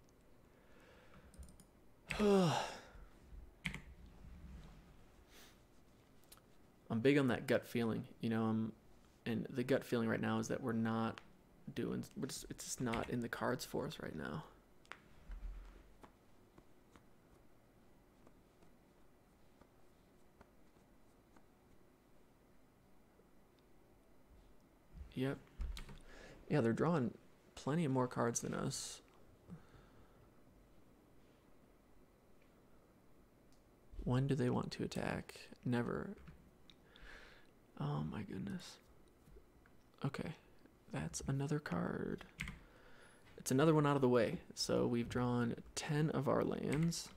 S1: I'm big on that gut feeling, you know, and the gut feeling right now is that we're not doing, it's just not in the cards for us right now. Yep. Yeah, they're drawing plenty of more cards than us. When do they want to attack? Never. Oh my goodness. Okay, that's another card. It's another one out of the way. So we've drawn 10 of our lands.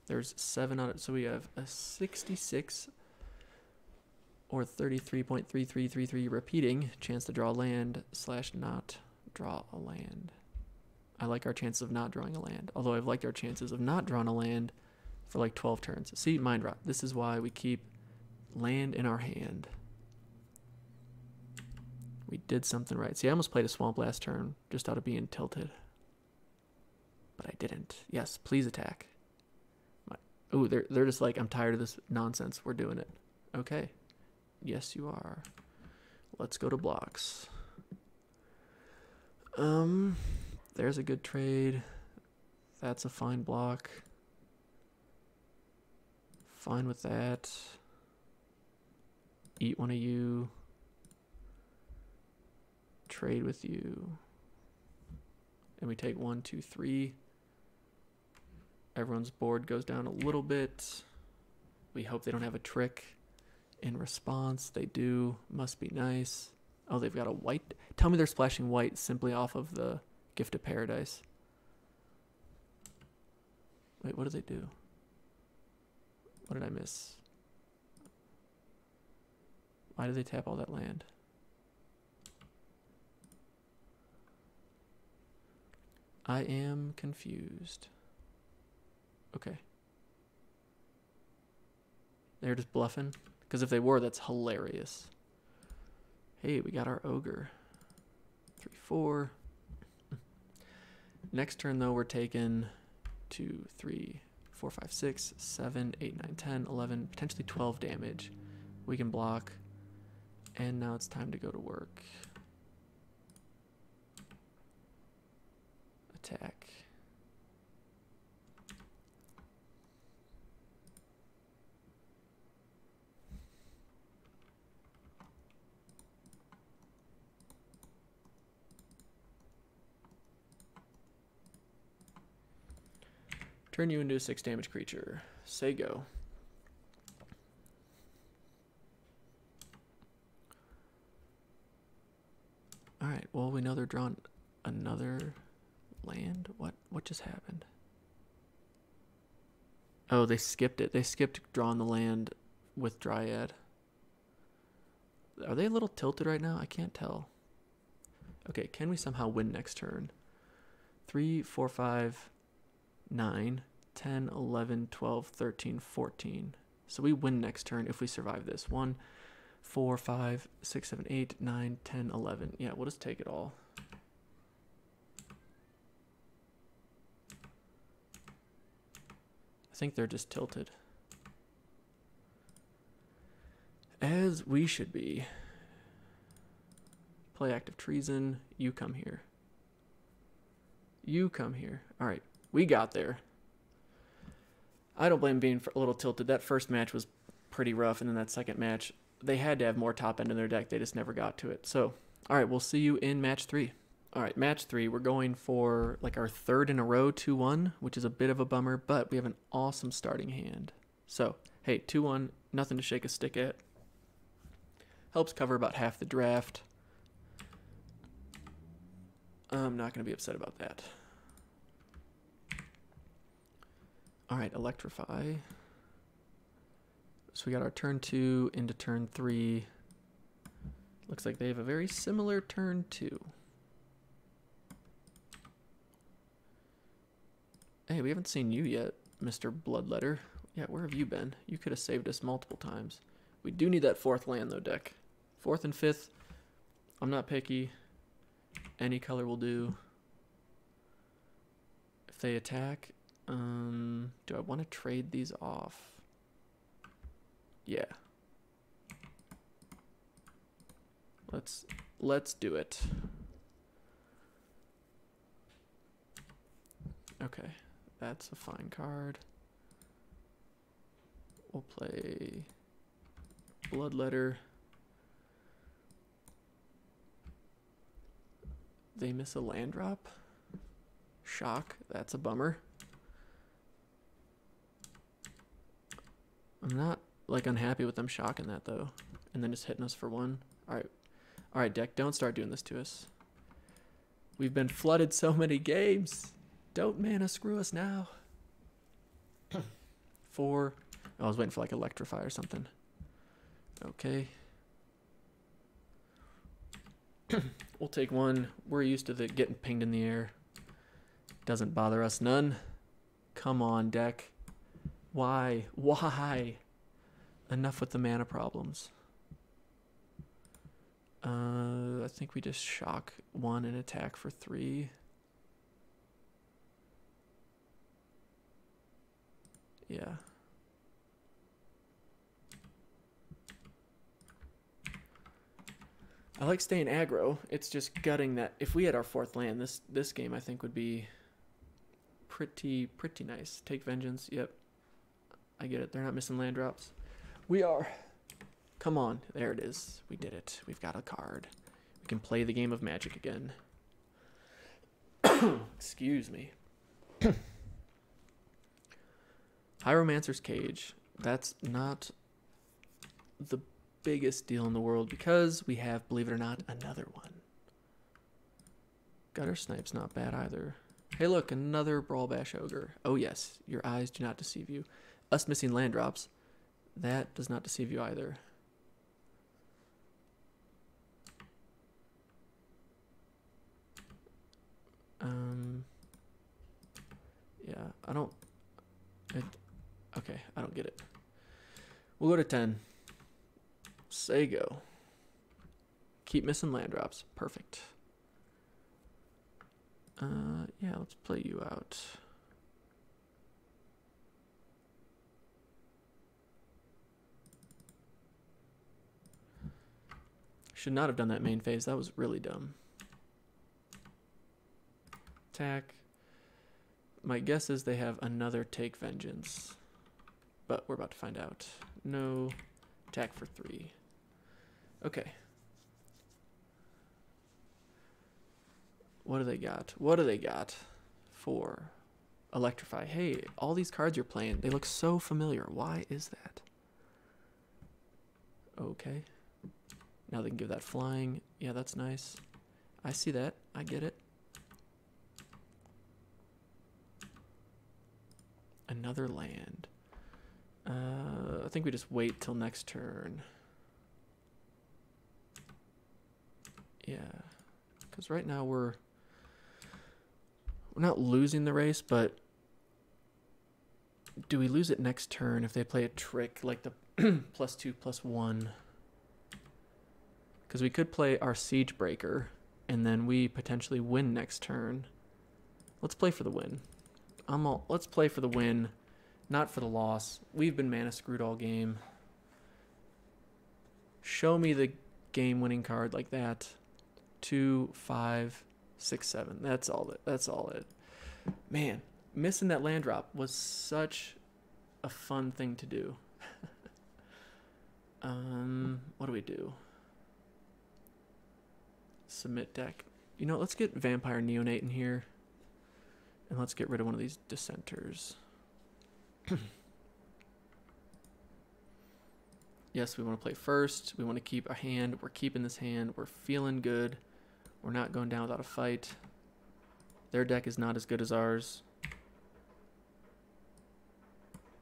S1: There's 7 on it, so we have a 66 or 33.3333 repeating chance to draw a land / not draw a land. I like our chances of not drawing a land, although I've liked our chances of not drawing a land for like 12 turns. See, mind rot. This is why we keep land in our hand. We did something right. See, I almost played a Swamp last turn just out of being tilted. But I didn't. Yes, please attack. Ooh, they're just like, I'm tired of this nonsense. We're doing it. Okay. Yes, you are. Let's go to blocks. There's a good trade. That's a fine block. Fine with that. Eat one of you. Trade with you. And we take 1, 2, 3. Everyone's board goes down a little bit. We hope they don't have a trick. In response, they do. Must be nice. Oh, they've got a white. Tell me they're splashing white simply off of the Gift of Paradise. Wait, what do they do? What did I miss? Why did they tap all that land? I am confused. Okay. They're just bluffing? Because if they were, that's hilarious. Hey, we got our ogre. 3, 4. Next turn, though, we're taking 2, 3, 4, 5, 6, 7, 8, 9, 10, 11, potentially 12 damage. We can block. And now it's time to go to work. Attack. Turn you into a 6 damage creature. Say go. Alright, well, we know they're drawing another land. What just happened? Oh, they skipped it. They skipped drawing the land with Dryad. Are they a little tilted right now? I can't tell. Okay, can we somehow win next turn? 3, 4, 5, 9, 10, 11, 12, 13, 14. So we win next turn if we survive this. 1, 4, 5, 6, 7, 8, 9, 10, 11. Yeah, we'll just take it all. I think they're just tilted. As we should be. Play active treason. You come here. You come here. Alright, we got there. I don't blame being a little tilted. That first match was pretty rough, and then that second match, they had to have more top end in their deck. They just never got to it. So, alright, we'll see you in match 3. Alright, match 3. We're going for like our third in a row, 2-1, which is a bit of a bummer, but we have an awesome starting hand. So, hey, 2-1, nothing to shake a stick at. Helps cover about half the draft. I'm not going to be upset about that. Alright, electrify. So we got our turn 2 into turn 3. Looks like they have a very similar turn 2. Hey, we haven't seen you yet, Mr. Bloodletter. Yeah, where have you been? You could have saved us multiple times. We do need that 4th land, though, deck. 4th and 5th. I'm not picky. Any color will do. If they attack, do I want to trade these off? Yeah. Let's do it. Okay, that's a fine card. We'll play Bloodletter. They miss a land drop. Shock, that's a bummer. I'm not like unhappy with them shocking that though, and then just hitting us for 1. All right, deck, don't start doing this to us. We've been flooded so many games. Don't mana screw us now. 4. Oh, I was waiting for like electrify or something. Okay. We'll take 1. We're used to getting pinged in the air. Doesn't bother us none. Come on, deck. Why? Why? Enough with the mana problems. I think we just shock 1 and attack for 3. Yeah. I like staying aggro. It's just gutting that. If we had our 4th land, this game I think would be pretty nice. Take vengeance. Yep. I get it. They're not missing land drops. We are. Come on. There it is. We did it. We've got a card. We can play the game of Magic again. Excuse me. Hieromancer's Cage. That's not the biggest deal in the world because we have, believe it or not, another one. Gutter Snipe's not bad either. Hey look, another Brawl Bash Ogre. Oh yes, your eyes do not deceive you. Us missing land drops, that does not deceive you either. I don't... okay, I don't get it. We'll go to 10. Say go. Keep missing land drops. Perfect. Yeah, let's play you out. Should not have done that main phase. That was really dumb. Attack. My guess is they have another take vengeance. But we're about to find out. No. Attack for 3. Okay. What do they got? What do they got? 4. Electrify. Hey, all these cards you're playing, they look so familiar. Why is that? Okay. Now they can give that flying. Yeah, that's nice. I see that. I get it. Another land. I think we just wait till next turn. Yeah. Because right now we're not losing the race, but do we lose it next turn if they play a trick like the +2/+1? Because we could play our Siege Breaker, and then we potentially win next turn. Let's play for the win. Let's play for the win, not for the loss. We've been mana screwed all game. Show me the game-winning card like that. 2, 5, 6, 7. That's all it. Man, missing that land drop was such a fun thing to do. What do we do? Submit deck. You know, let's get Vampire Neonate in here. And let's get rid of one of these Dissenters. Yes, we want to play first. We want to keep a hand. We're keeping this hand. We're feeling good. We're not going down without a fight. Their deck is not as good as ours.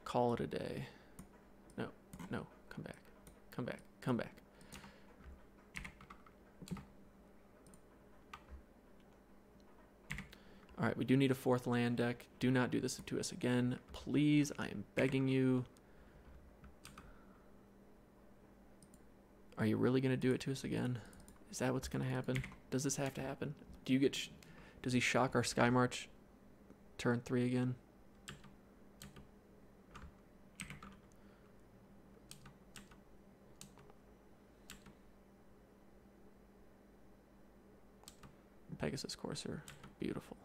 S1: Call it a day. No, no, come back. Come back, come back. All right, we do need a 4th land deck. Do not do this to us again. Please, I am begging you. Are you really going to do it to us again? Is that what's going to happen? Does this have to happen? Do you get... does he shock our Sky March turn 3 again? Pegasus Courser. Beautiful.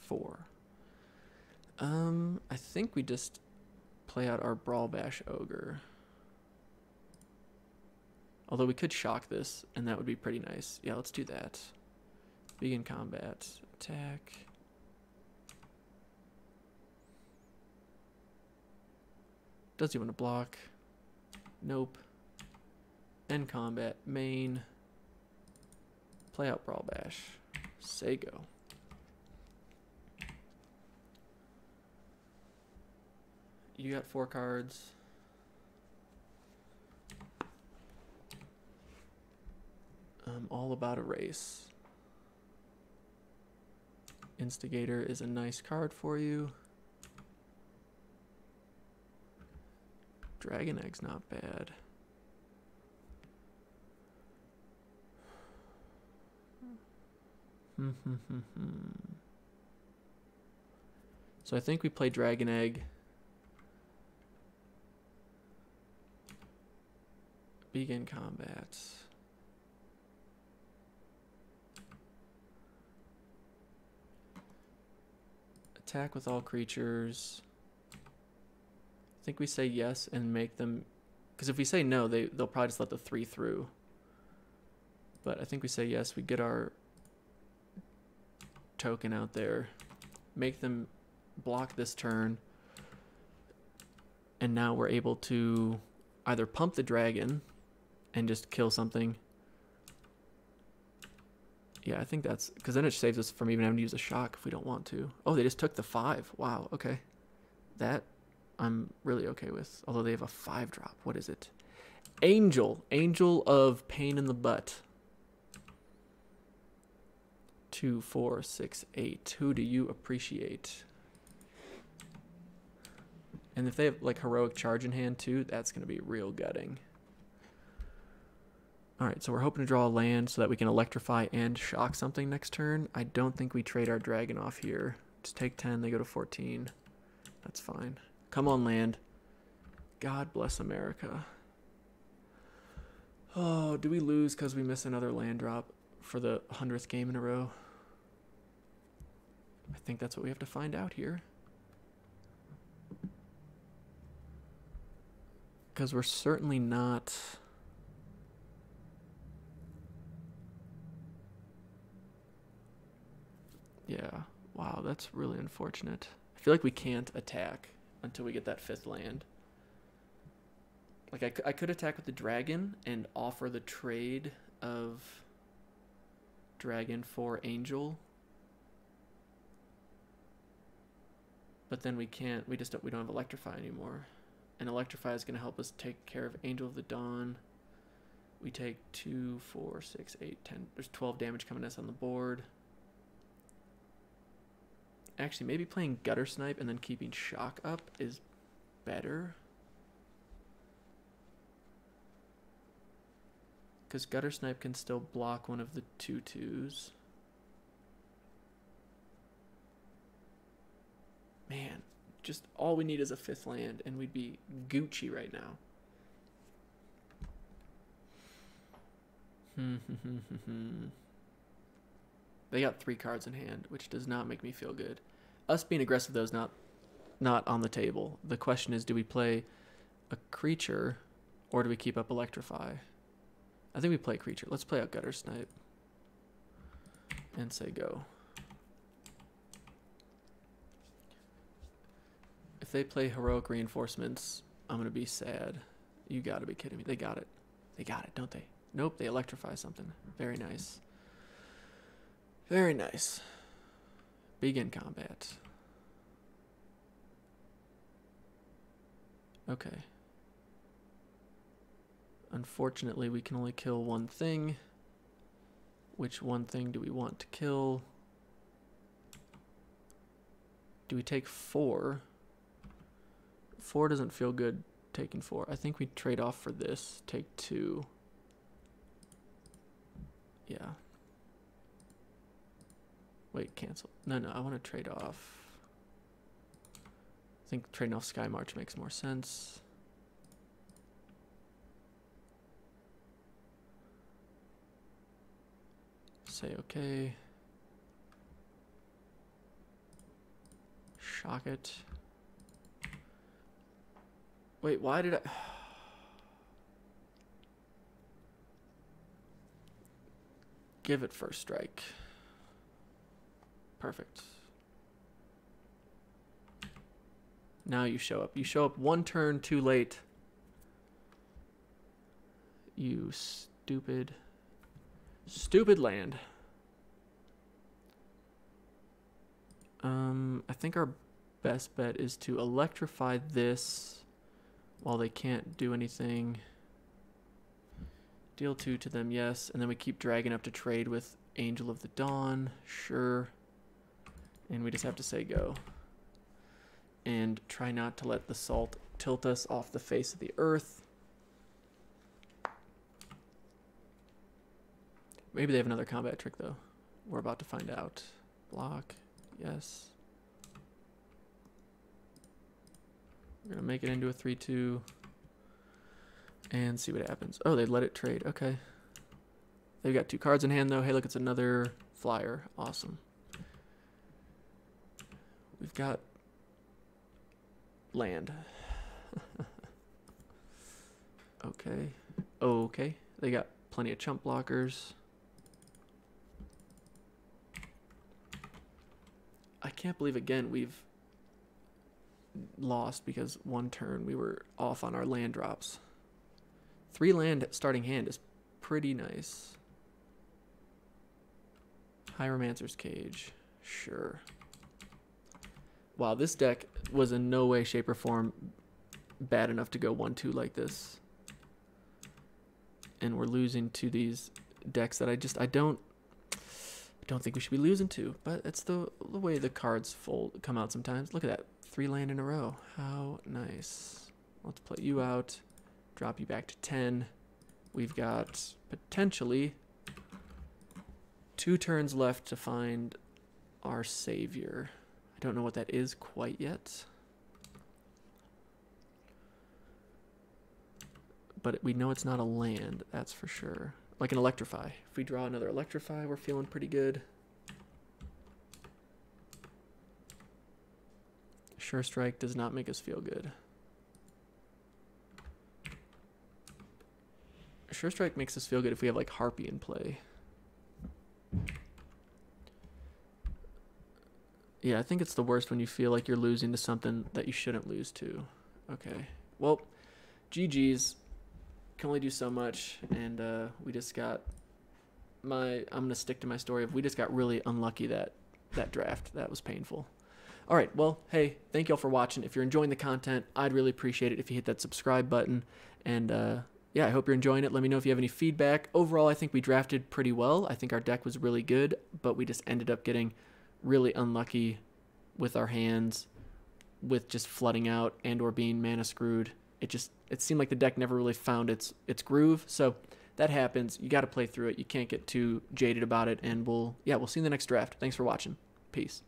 S1: 4. I think we just play out our Brawl Bash Ogre. Although we could shock this, and that would be pretty nice. Yeah, let's do that. Begin combat. Attack. Does he want to block? Nope. End combat. Main. Play out Brawl Bash. Say go. You got 4 cards. All about a race. Instigator is a nice card for you. Dragon Egg's not bad. So I think we play Dragon Egg. Begin combat. Attack with all creatures. I think we say yes and make them... because if we say no, they'll probably just let the 3 through. But I think we say yes. We get our token out there. Make them block this turn. And now we're able to either pump the dragon and just kill something. Yeah, I think that's... because then it saves us from even having to use a shock if we don't want to. Oh, they just took the 5. Wow, okay. That I'm really okay with. Although they have a 5-drop. What is it? Angel. Angel of Pain in the Butt. 2, 4, 6, 8. Who do you appreciate? And if they have like heroic charge in hand too, that's going to be real gutting. Alright, so we're hoping to draw a land so that we can electrify and shock something next turn. I don't think we trade our dragon off here. Just take 10, they go to 14. That's fine. Come on, land. God bless America. Oh, do we lose because we miss another land drop for the 100th game in a row? I think that's what we have to find out here. Because we're certainly not... Yeah, wow, that's really unfortunate. I feel like we can't attack until we get that 5th land. Like, I could attack with the dragon and offer the trade of dragon for angel. But then we can't, we don't have electrify anymore. And electrify is going to help us take care of Angel of the Dawn. We take 2, 4, 6, 8, 10. There's 12 damage coming at us on the board. Actually, maybe playing Gutter Snipe and then keeping Shock up is better. Because Gutter Snipe can still block one of the 2/2s. Man, just all we need is a 5th land and we'd be Gucci right now. They got 3 cards in hand, which does not make me feel good. Us being aggressive, though, is not on the table. The question is, do we play a creature or do we keep up Electrify? I think we play a creature. Let's play out Gutter Snipe and say go. If they play Heroic Reinforcements, I'm going to be sad. You got to be kidding me. They got it. They got it, don't they? Nope, they electrify something. Very nice. Very nice. Begin combat. Okay. Unfortunately, we can only kill one thing. Which one thing do we want to kill? Do we take 4? 4 doesn't feel good taking 4. I think we trade off for this. Take 2. Yeah. Wait, cancel. No, I want to trade off. I think trading off Sky March makes more sense. Say okay. Shock it. Wait, why did I... Give it first strike. Perfect. Now you show up. You show up 1 turn too late. You stupid land. I think our best bet is to electrify this while they can't do anything. Deal 2 to them, yes. And then we keep dragging up to trade with Angel of the Dawn. Sure. And we just have to say go. And try not to let the salt tilt us off the face of the earth. Maybe they have another combat trick, though. We're about to find out. Block. Yes. We're going to make it into a 3/2. And see what happens. Oh, they let it trade. Okay. They've got 2 cards in hand, though. Hey, look, it's another flyer. Awesome. We've got land. Okay. Okay. They got plenty of chump blockers. I can't believe, again, we've lost because 1 turn we were off on our land drops. 3 land starting hand is pretty nice. Hieromancer's Cage. Sure. Wow, this deck was in no way, shape, or form bad enough to go 1/2 like this. And we're losing to these decks that I don't don't think we should be losing to, but it's the way the cards come out sometimes. Look at that. 3 land in a row. How nice. Let's play you out. Drop you back to 10. We've got potentially 2 turns left to find our savior. I don't know what that is quite yet. But we know it's not a land, that's for sure. Like an electrify. If we draw another electrify, we're feeling pretty good. Sure Strike does not make us feel good. Sure Strike makes us feel good if we have like Harpy in play. Yeah, I think it's the worst when you feel like you're losing to something that you shouldn't lose to. Okay. Well, GG's. Can only do so much, and we just got I'm gonna stick to my story of we just got really unlucky that draft. That was painful. All right, well, hey, thank y'all for watching. If you're enjoying the content, I'd really appreciate it if you hit that subscribe button, and yeah, I hope you're enjoying it. Let me know if you have any feedback. Overall, I think we drafted pretty well. I think our deck was really good, but we just ended up getting really unlucky with our hands, with just flooding out and or being mana screwed. It seemed like the deck never really found its groove. So that happens. You got to play through it. You can't get too jaded about it. And we'll see you in the next draft. Thanks for watching. Peace.